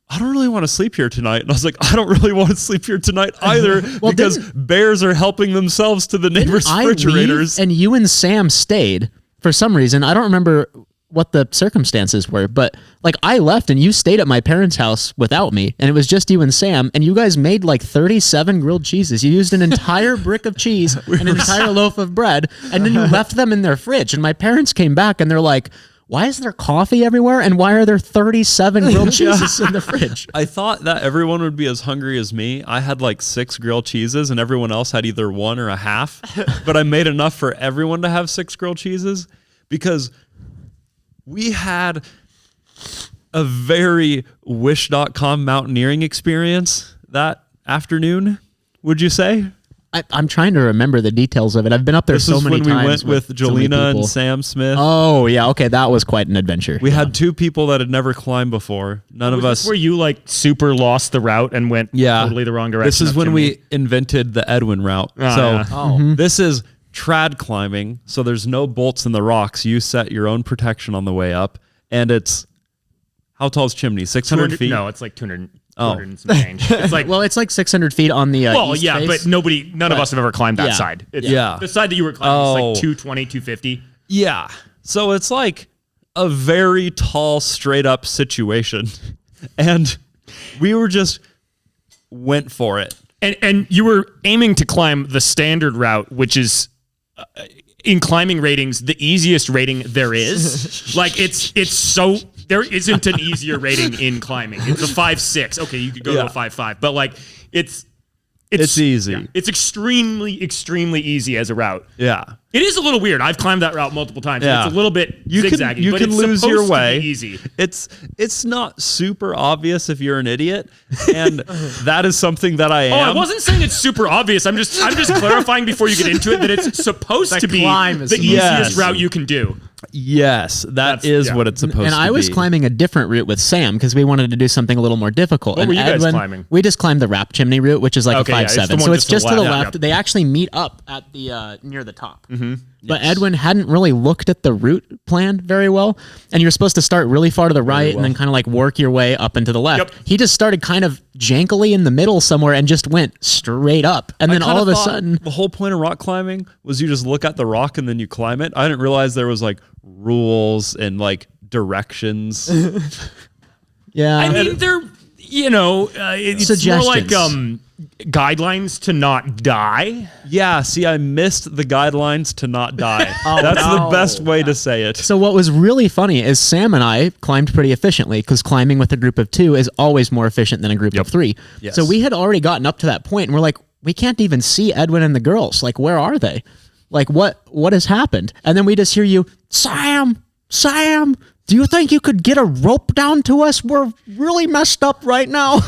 I don't really want to sleep here tonight. And I was like, I don't really want to sleep here tonight either because bears are helping themselves to the neighbors' refrigerators. And you and Sam stayed for some reason. I don't remember what the circumstances were, but like I left and you stayed at my parents' house without me, and it was just you and Sam, and you guys made like 37 grilled cheeses. You used an entire brick of cheese, an entire loaf of bread, and then you left them in their fridge. And my parents came back and they're like, why is there coffee everywhere? And why are there 37 grilled cheeses in the fridge? I thought that everyone would be as hungry as me. I had like 6 grilled cheeses and everyone else had either 1 or a half. But I made enough for everyone to have 6 grilled cheeses because we had a very Wish.com mountaineering experience that afternoon, would you say? I'm trying to remember the details of it. I've been up there This so is many when times. we went with so many Jelena people. and Sam Smith. Oh, yeah. Okay. That was quite an adventure. We had 2 people that had never climbed before. None of us. Where you like super lost the route and went totally the wrong direction. This is up when Chimney. we invented the Edwin route. This is trad climbing. So there's no bolts in the rocks. You set your own protection on the way up. And it's, how tall is Chimney? 600 feet? No, it's like 200. 200 and some change. It's like well, it's like 600 feet on the east face. but none of us have ever climbed that side. It's, the side that you were climbing is like 220, 250. Yeah. So it's like a very tall, straight up situation. And we were just went for it. And you were aiming to climb the standard route, which is in climbing ratings, the easiest rating there is. Like it's so there isn't an easier rating in climbing. It's a 5.6. Okay, you could go to a 5.5, but like it's easy. Yeah, it's extremely easy as a route. Yeah. It is a little weird. I've climbed that route multiple times. Yeah. It's a little bit zigzaggy. You but can it's lose your supposed to way. be easy. It's not super obvious if you're an idiot, and that is something that I am. Oh, I wasn't saying it's super obvious. I'm just clarifying before you get into it that it's supposed to be the easiest route you can do. Yes, that is what it's supposed to be. And I was climbing a different route with Sam because we wanted to do something a little more difficult. What were you guys climbing? We just climbed the Rap Chimney route, which is like a 5.7. So it's just to the left. Yeah. They actually meet up at the near the top. But Edwin hadn't really looked at the route plan very well. And you're supposed to start really far to the right and then kind of like work your way up and to the left. Yep. He just started kind of jankily in the middle somewhere and just went straight up. And then all of a sudden... The whole point of rock climbing was you just look at the rock and then you climb it. I didn't realize there was like rules and like directions. Yeah. I mean, they're, it's more like guidelines to not die. Yeah, see, I missed the guidelines to not die. That's the best way to say it. So what was really funny is Sam and I climbed pretty efficiently because climbing with a group of 2 is always more efficient than a group of 3. Yes. So we had already gotten up to that point and we're like, we can't even see Edwin and the girls. Like, where are they? Like, what has happened? And then we just hear you, Sam, do you think you could get a rope down to us? We're really messed up right now.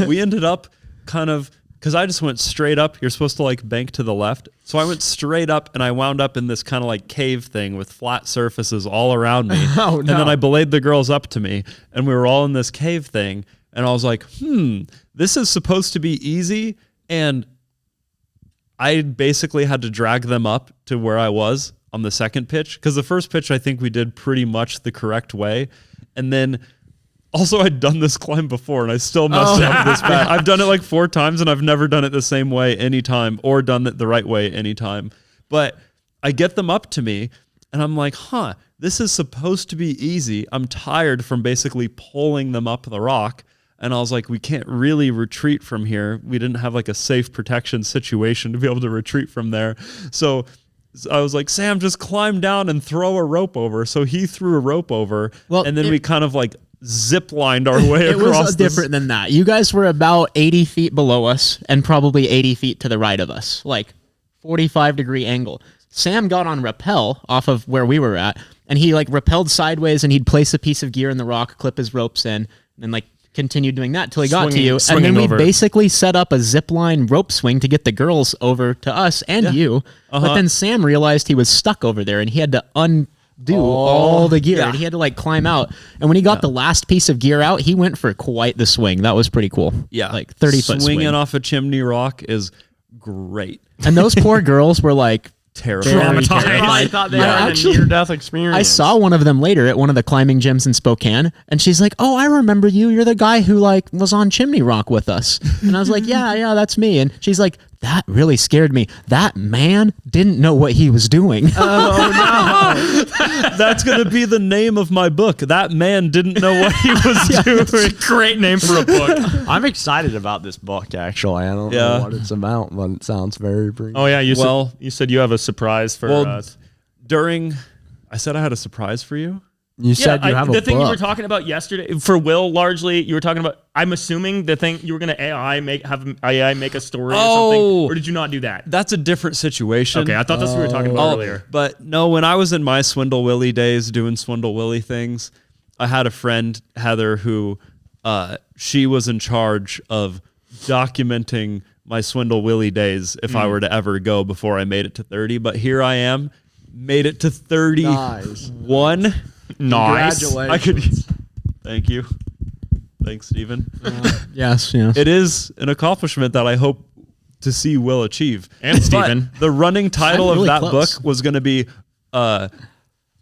We ended up kind of, because I just went straight up. You're supposed to like bank to the left. So I went straight up and I wound up in this kind of like cave thing with flat surfaces all around me. Oh, no. And then I belayed the girls up to me and we were all in this cave thing. And I was like, this is supposed to be easy. And I basically had to drag them up to where I was on the second pitch. Because the first pitch, I think we did pretty much the correct way. And then also I'd done this climb before and I still messed up this bad. I've done it like 4 times and I've never done it the same way anytime or done it the right way anytime. But I get them up to me and I'm like, this is supposed to be easy. I'm tired from basically pulling them up the rock. And I was like, we can't really retreat from here. We didn't have like a safe protection situation to be able to retreat from there. So I was like, Sam, just climb down and throw a rope over. So he threw a rope over. Well, and then we kind of like zip lined our way it across. Was different than that. You guys were about 80 feet below us and probably 80 feet to the right of us, like 45-degree angle. Sam got on rappel off of where we were at, and he like rappelled sideways, and he'd place a piece of gear in the rock, clip his ropes in, and then like continued doing that till he got to you. And then we basically set up a zip line rope swing to get the girls over to us and you. But then Sam realized he was stuck over there and he had to undo all the gear. And he had to like climb out. And when he got the last piece of gear out, he went for quite the swing. That was pretty cool. Yeah. Like 30-foot swing. Swinging off a Chimney Rock is great. And those poor girls were like, Traumatized. I thought they had a near-death experience. I saw one of them later at one of the climbing gyms in Spokane, and she's like, "Oh, I remember you. You're the guy who like was on Chimney Rock with us." And I was like, "Yeah, that's me." And she's like, "That really scared me. That man didn't know what he was doing." Oh no! That's gonna be the name of my book. That man didn't know what he was doing. Great name for a book. I'm excited about this book, actually. I don't know what it's about, but it sounds very brief. Oh, yeah. You said you have a surprise for us. I said I had a surprise for you. You said you have a the thing you were book. talking about yesterday for Will. Largely, you were talking about. I'm assuming the thing you were going to have AI make a story or something, or did you not do that? That's a different situation. Okay, I thought that's what we were talking about earlier. But no, when I was in my Swindle Willie days doing Swindle Willie things, I had a friend, Heather, who she was in charge of documenting my Swindle Willie days if I were to ever go before I made it to 30. But here I am, made it to 31. Nice. Congratulations. Thank you. Thanks, Stephen. Yes. It is an accomplishment that I hope to see Will achieve. And Stephen. But the running title really of that close. book was going to be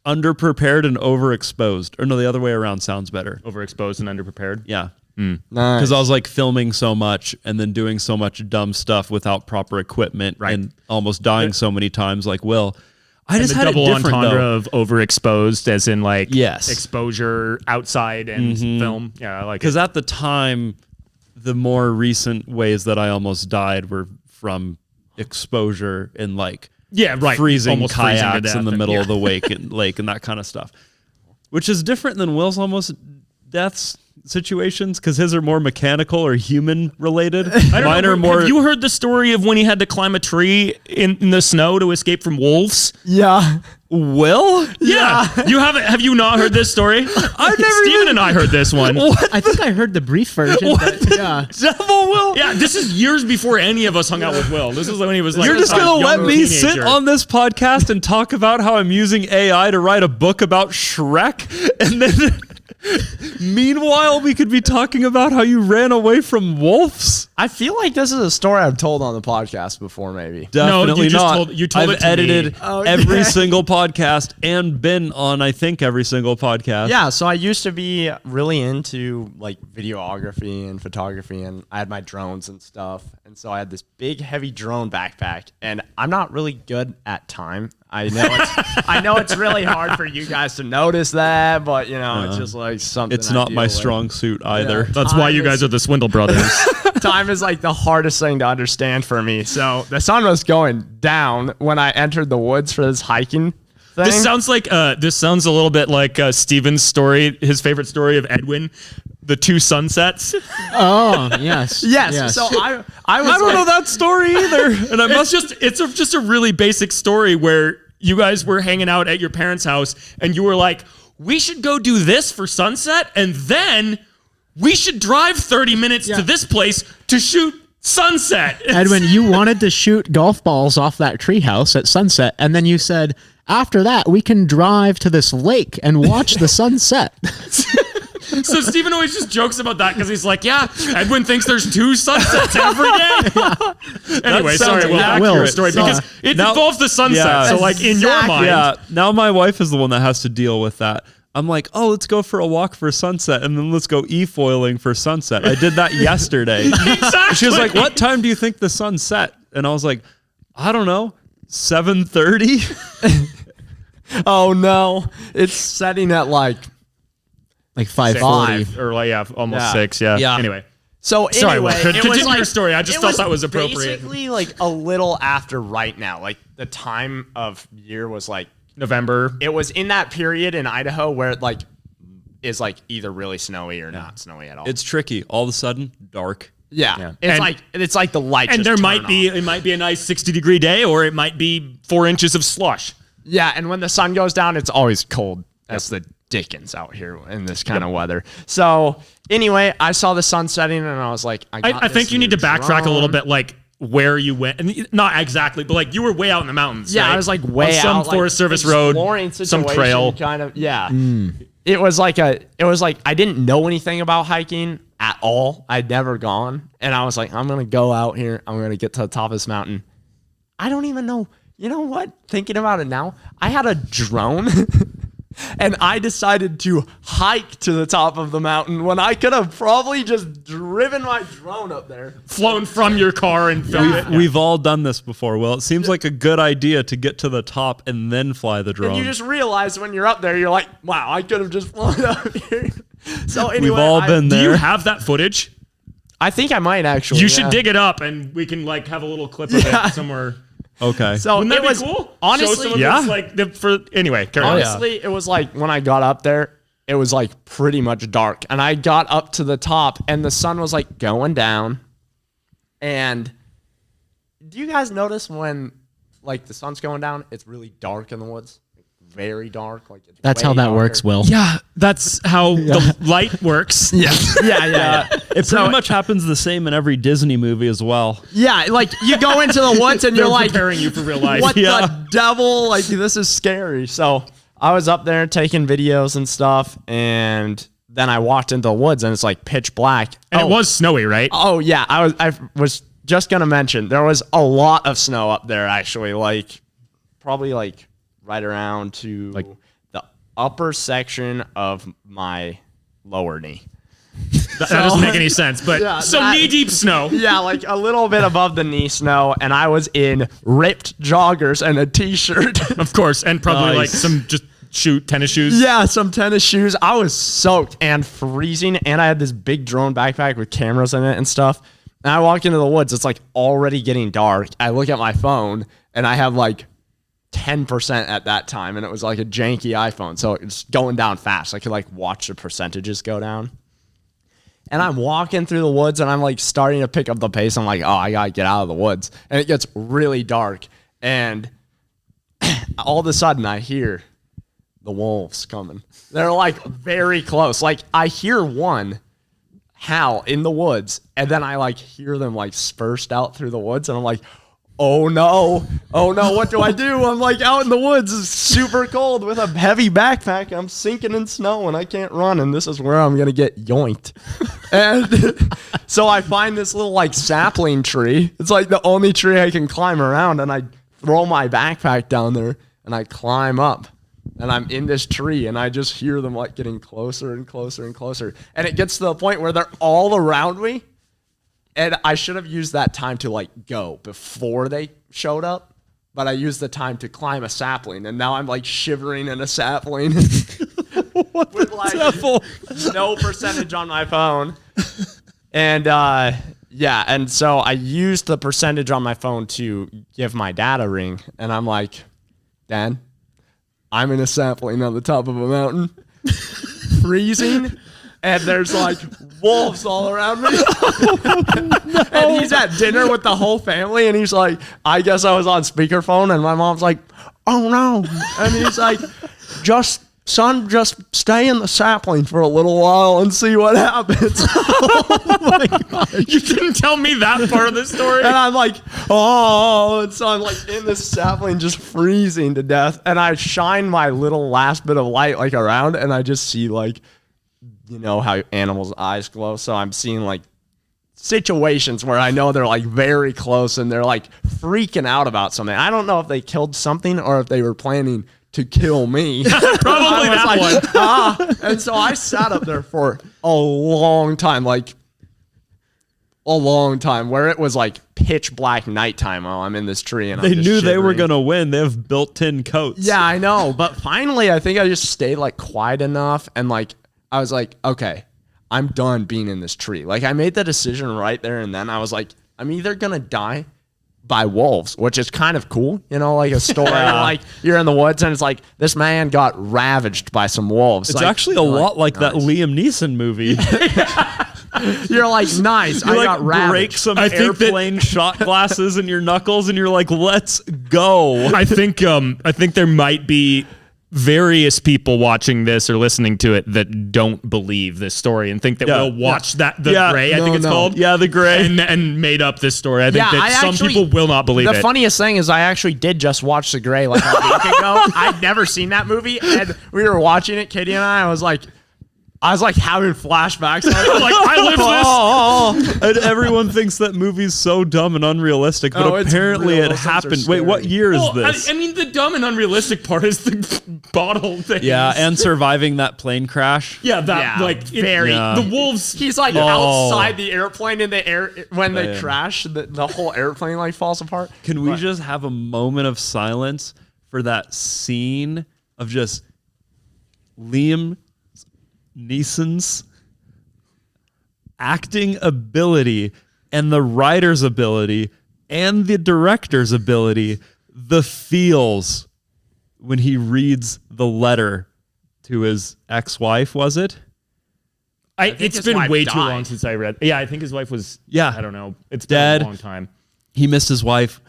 Underprepared and Overexposed. Or no, the other way around sounds better. Overexposed and underprepared. Yeah. Nice. Because I was like filming so much and then doing so much dumb stuff without proper equipment and almost dying so many times like Will. I just the had it double different entendre though. of overexposed, as in like Yes. exposure outside and film. Yeah, I like it. Because at the time, the more recent ways that I almost died were from exposure and like freezing Almost freezing to kayaks death in the and- middle of the lake and that kind of stuff, which is different than Will's almost deaths situations because his are more mechanical or human related. Mine are more. Have you heard the story of when he had to climb a tree in the snow to escape from wolves? Yeah. Will? Yeah. You haven't? Have you not heard this story? I've never Steven and I heard this one. I think I heard the brief version. But yeah. Devil Will? Yeah, this is years before any of us hung out with Will. This is when he was like, You're just a going to let young me sit teenager. on this podcast and talk about how I'm using AI to write a book about Shrek? And then meanwhile, we could be talking about how you ran away from wolves? I feel like this is a story I've told on the podcast before, maybe. Definitely you just not. you told I've it to edited me. every single podcast and been on, I think, every single podcast. Yeah, so I used to be really into like videography and photography, and I had my drones and stuff. And so I had this big, heavy drone backpack, and I'm not really good at time. I know it's really hard for you guys to notice that, but you know, it's just like something. It's I not deal my with. strong suit either. Yeah. That's why you guys are the Swindle Brothers. Time is like the hardest thing to understand for me. So the sun was going down when I entered the woods for this hiking thing. This sounds a little bit like Steven's story, his favorite story of Edwin, the two sunsets. Oh, yes. Yes. So I was I don't know that story either. And I must It's just a really basic story where you guys were hanging out at your parents' house and you were like, we should go do this for sunset and then we should drive 30 minutes to this place to shoot sunset. Edwin, you wanted to shoot golf balls off that treehouse at sunset, and then you said, after that, we can drive to this lake and watch the sunset. So Steven always just jokes about that because he's like, yeah, Edwin thinks there's two sunsets every day. Anyway, sounds sorry, accurate. accurate story So- because it Now- involves the sunset. Yeah. So like in your Exactly. mind, Yeah, now my wife is the one that has to deal with that. I'm like, oh, let's go for a walk for sunset, and then let's go e-foiling for sunset. I did that yesterday. exactly. She was like, what time do you think the sun set? And I was like, I don't know, 7:30? oh no, it's setting at like. Like 5:40. Five, or like almost Yeah. 6. Yeah. Yeah. Anyway. So Sorry, anyway, Will. it Continue was like, your story. I just it thought that was appropriate. Basically, like a little after right now, like the time of year was like November. it was in that period in Idaho where it like is like either really snowy or not snowy at all. It's tricky. All of a sudden, dark. yeah. And- It's like the light. And just there turn might be off. it might be a nice 60-degree day, or it might be 4 inches of slush. Yeah, and when the sun goes down, it's always cold as the dickens out here in this kind of weather. So anyway, I saw the sun setting and I was like, I think you need to backtrack a little bit, like where you went, and not exactly, but like you were way out in the mountains. Yeah, right? I was like way on some out, Forest like, Service road, exploring some situation, trail. kind of. Yeah, it was like I didn't know anything about hiking at all. I'd never gone, and I was like, I'm gonna go out here. I'm gonna get to the top of this mountain. I don't even know. You know what? Thinking about it now, I had a drone. And I decided to hike to the top of the mountain when I could have probably just driven my drone up there. Flown from your car and filmed it. We've all done this before. Well, it seems like a good idea to get to the top and then fly the drone. And you just realize when you're up there, you're like, wow, I could have just flown up here. So anyway, We've all been Do there. you have that footage? I think I might actually. You should dig it up, and we can like have a little clip of it somewhere. Okay. So Wouldn't it that was be cool? honestly, Show someone yeah. that's like anyway. Carry on. honestly, it was like when I got up there, it was like pretty much dark, and I got up to the top, and the sun was like going down. And do you guys notice when like the sun's going down, it's really dark in the woods? Very dark. Like it's That's way how that darker. works, Will. Yeah, that's how the light works. Yeah. It pretty much happens the same in every Disney movie as well. Yeah, like you go into the woods and They're you're like, preparing you for real life. what Yeah. the devil? Like, this is scary. So I was up there taking videos and stuff, and then I walked into the woods and it's like pitch black. And it was snowy, right? Oh yeah, I was just gonna mention there was a lot of snow up there actually, like probably like right around to Like- the upper section of my lower knee. That doesn't make any sense, but Yeah, some that- knee-deep snow. Yeah, like a little bit above the knee snow, and I was in ripped joggers and a t-shirt. Of course, and probably like Nice. some just tennis shoes. Yeah, some tennis shoes. I was soaked and freezing, and I had this big drone backpack with cameras in it and stuff. And I walk into the woods, it's like already getting dark. I look at my phone, and I have like 10% at that time, and it was like a janky iPhone, so it's going down fast. I could like watch the percentages go down. And I'm walking through the woods, and I'm like starting to pick up the pace. I'm like, oh, I gotta get out of the woods. And it gets really dark, and all of a sudden I hear the wolves coming. They're like very close. Like I hear one howl in the woods, and then I like hear them like spurst out through the woods, and I'm like, oh no, what do I do? I'm like out in the woods, it's super cold with a heavy backpack. I'm sinking in snow and I can't run, and this is where I'm gonna get yoinked. And so I find this little like sapling tree. It's like the only tree I can climb around, and I throw my backpack down there and I climb up. And I'm in this tree, and I just hear them like getting closer and closer and closer. And it gets to the point where they're all around me. And I should have used that time to like go before they showed up. But I used the time to climb a sapling. And now I'm like shivering in a sapling with like no percentage on my phone. And yeah, and so I used the percentage on my phone to give my dad a ring. And I'm like, Dad, I'm in a sapling on the top of a mountain, freezing, and there's like wolves all around me. And he's at dinner with the whole family, and he's like, I guess I was on speakerphone, and my mom's like, oh no. And he's like, just stay in the sapling for a little while and see what happens. You didn't tell me that part of the story. And I'm like, oh, and so I'm like in this sapling just freezing to death. And I shine my little last bit of light like around, and I just see like, you know how animals' eyes glow. So I'm seeing like situations where I know they're like very close and they're like freaking out about something. I don't know if they killed something or if they were planning to kill me. Probably that one. And so I sat up there for a long time, like a long time, where it was like pitch black nighttime while I'm in this tree. And They I'm just knew they were shivering. going to win. They have built-in coats. Yeah, I know. But finally, I think I just stayed like quiet enough. And like, I was like, okay, I'm done being in this tree. Like I made the decision right there and then. I was like, I'm either going to die by wolves, which is kind of cool, you know, like a story like you're in the woods and it's like this man got ravaged by some wolves. It's like, actually a lot like that Liam Neeson movie. You're like, nice, You I like got break ravaged. some I think that- airplane shot glasses in your knuckles, and you're like, "Let's go." I think there might be various people watching this or listening to it that don't believe this story and think that Yeah. we'll watch the Yeah. Gray, I No, think it's no. called. Yeah, The Gray. And made up this story. I think Yeah, that I some actually- people will not believe The it. funniest thing is I actually did just watch The Gray like a week ago. I'd never seen that movie, and we were watching it, Katie and I was like having flashbacks. I was like, I lived this. And everyone thinks that movie's so dumb and unrealistic, but Oh, it's apparently real. it Those things are happened. Wait, what scary. year is Well, this? I mean, the dumb and unrealistic part is the bottle thing. Yeah, and surviving that plane crash. Yeah, that Yeah, like very. Yeah. the wolves. he's like Oh. outside the airplane in the air when they Man. crash. The whole airplane like falls apart. Can we just have a moment of silence for that scene of just Liam Neeson's acting ability and the writer's ability and the director's ability, the feels when he reads the letter to his ex-wife, was it? It's been way too long since I read. Yeah, I think his wife was. Yeah. I don't know. It's dead. Been a long time. He missed his wife.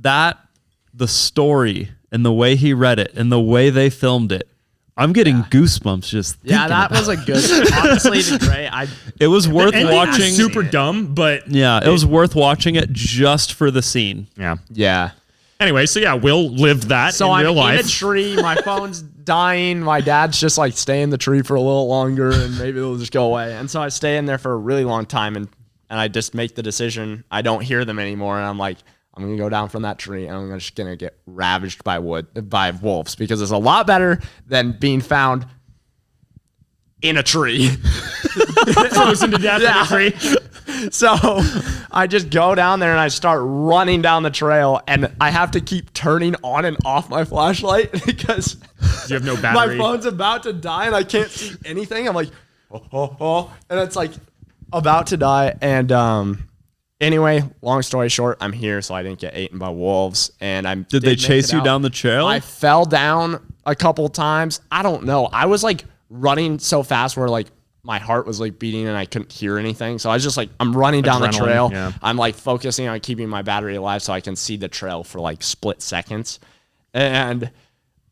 The story and the way he read it and the way they filmed it, I'm getting goosebumps just thinking that was a good. Honestly, the Gray. It was worth watching. Super dumb, but yeah, it was worth watching it just for the scene. Yeah. Yeah. Anyway, so yeah, Will lived that So in I'm real life. in a tree. My phone's dying. My dad's just like stay in the tree for a little longer, and maybe it'll just go away. And so I stay in there for a really long time, and I just make the decision. I don't hear them anymore, and I'm like, I'm gonna go down from that tree, and I'm just gonna get ravaged by wolves because it's a lot better than being found in a tree. Frozen to death in a tree. So I just go down there and I start running down the trail, and I have to keep turning on and off my flashlight because You have no battery. my phone's about to die and I can't see anything. I'm like, oh, and it's like about to die. And anyway, long story short, I'm here, so I didn't get eaten by wolves. And Did they chase you down the trail? I fell down a couple times. I don't know. I was like running so fast where like my heart was like beating and I couldn't hear anything. So I was just like, I'm running down the trail. Yeah. I'm like focusing on keeping my battery alive so I can see the trail for like split seconds. And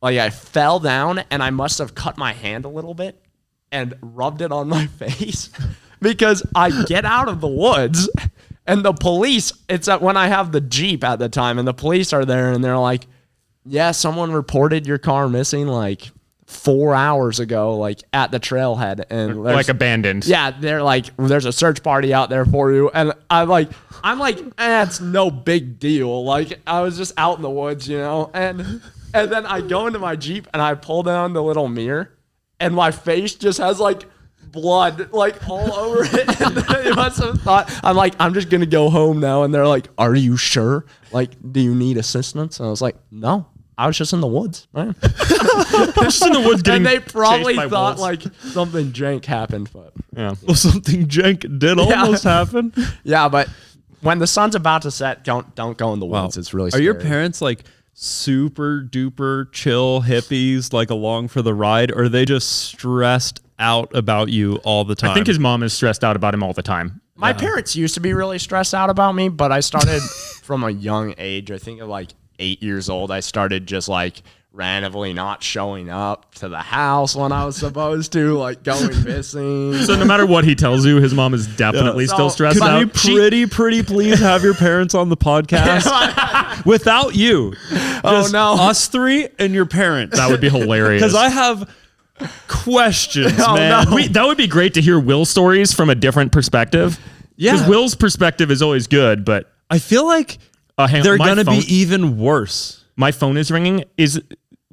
like I fell down and I must have cut my hand a little bit and rubbed it on my face because I get out of the woods and the police, it's at when I have the Jeep at the time, and the police are there and they're like, yeah, someone reported your car missing like 4 hours ago, like at the trailhead, and like abandoned. Yeah, they're like, there's a search party out there for you, and I'm like, it's no big deal. Like I was just out in the woods, you know, and then I go into my Jeep and I pull down the little mirror, and my face just has like blood like all over it. And they must have thought I'm just gonna go home now, and they're like, are you sure? Like, do you need assistance? And I was like, no. I was just in the woods, man. Just in the woods getting And they probably chased by thought wolves. like something jank happened, but Yeah. Well, something jank did almost happen. yeah, but when the sun's about to set, don't go in the woods. It's really scary. Are your parents like super duper chill hippies, like along for the ride, or are they just stressed out about you all the time? I think his mom is stressed out about him all the time. My parents used to be really stressed out about me, but I started from a young age. I think at like 8 years old, I started just like randomly not showing up to the house when I was supposed to, like going missing. So no matter what he tells you, his mom is definitely So, still stressed Could out. we pretty please have your parents on the podcast without you? Just no. us three and your parents. That would be hilarious. Because I have questions, Oh, man. no. That would be great to hear Will's stories from a different perspective. Yeah. Because Will's perspective is always good, but I feel like they're my going to be phone- even worse. My phone is ringing.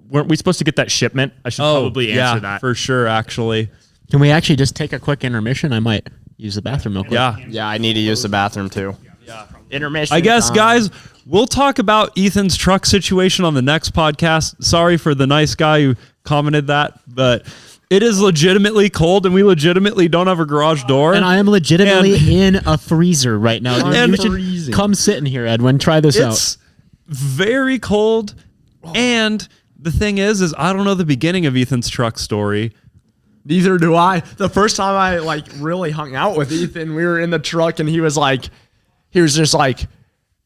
Weren't we supposed to get that shipment? I should probably answer that. for sure, actually. Can we actually just take a quick intermission? I might use the bathroom real quick. Yeah. Yeah, I need to use the bathroom too. Yeah. Intermission. I guess, time. guys, we'll talk about Ethan's truck situation on the next podcast. Sorry for the nice guy who commented that, but it is legitimately cold, and we legitimately don't have a garage door. And I am legitimately in a freezer right now. Dude. And You should freezing. come sit in here, Edwin. Try this It's very cold, and the thing is I don't know the beginning of Ethan's truck story. Neither do I. The first time I like really hung out with Ethan, we were in the truck and he was just like,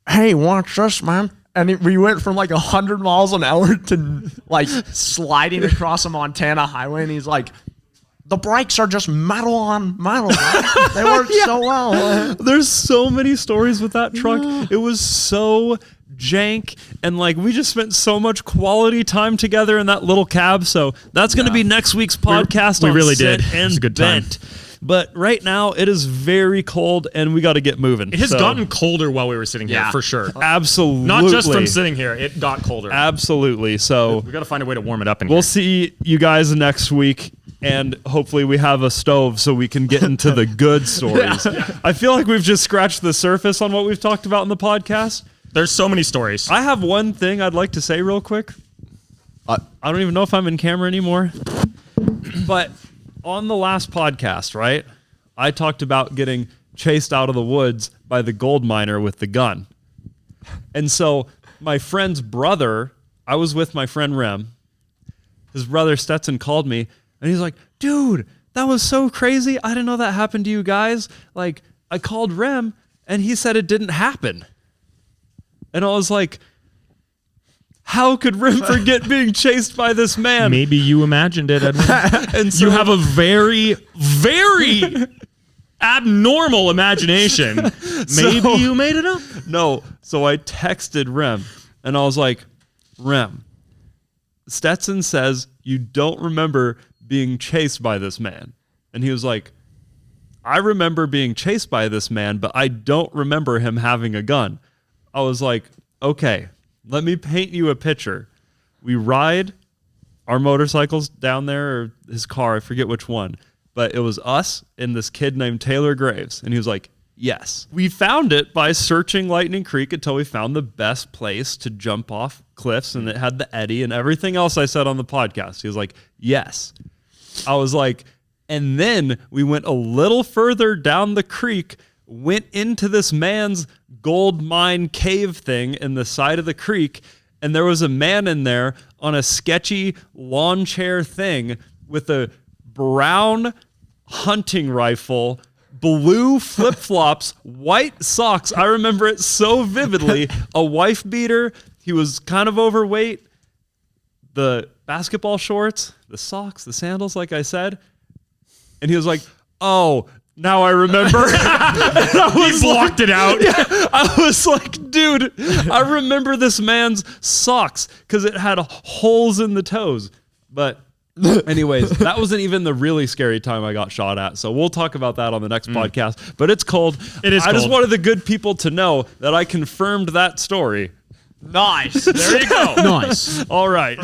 hey, watch this, man. And we went from like 100 miles an hour to like sliding across a Montana highway. And he's like, the brakes are just metal on metal. Man. They work so well. There's so many stories with that truck. It was so jank, and like we just spent so much quality time together in that little cab. So that's going to be next week's podcast. we on really Sit did. It and was a good time. Bent. But right now it is very cold, and we got to get moving. It has So, gotten colder while we were sitting here, Yeah. for sure. absolutely Not just from sitting here. It got colder. Absolutely. So We got to find a way to warm it up in we'll here. see you guys next week. And hopefully we have a stove so we can get into the good stories. I feel like we've just scratched the surface on what we've talked about in the podcast. There's so many stories. I have one thing I'd like to say real quick. I don't even know if I'm in camera anymore. But on the last podcast, right, I talked about getting chased out of the woods by the gold miner with the gun. And so my friend's brother, I was with my friend Rem. His brother Stetson called me and he's like, dude, that was so crazy. I didn't know that happened to you guys. Like, I called Rem and he said it didn't happen. And I was like, how could Rem forget being chased by this man? Maybe you imagined it, Edwin. And so, you have a very, very abnormal imagination. Maybe you made it up. No. So I texted Rem and I was like, Rem, Stetson says you don't remember being chased by this man. And he was like, I remember being chased by this man, but I don't remember him having a gun. I was like, okay, let me paint you a picture. We ride our motorcycles down there, or his car, I forget which one, but it was us and this kid named Taylor Graves. And he was like, yes. We found it by searching Lightning Creek until we found the best place to jump off cliffs, and it had the eddy and everything else I said on the podcast. He was like, yes. I was like, and then we went a little further down the creek, went into this man's gold mine cave thing in the side of the creek, and there was a man in there on a sketchy lawn chair thing with a brown hunting rifle, blue flip-flops, white socks. I remember it so vividly. A wife beater. He was kind of overweight. The basketball shorts, the socks, the sandals, like I said. And he was like, oh, now I remember. He blocked it out. Yeah, I was like, dude, I remember this man's socks because it had holes in the toes. But anyways, that wasn't even the really scary time I got shot at. So we'll talk about that on the next podcast. But it's cold. It is I just cold. wanted the good people to know that I confirmed that story. Nice. There you go. Nice. All right.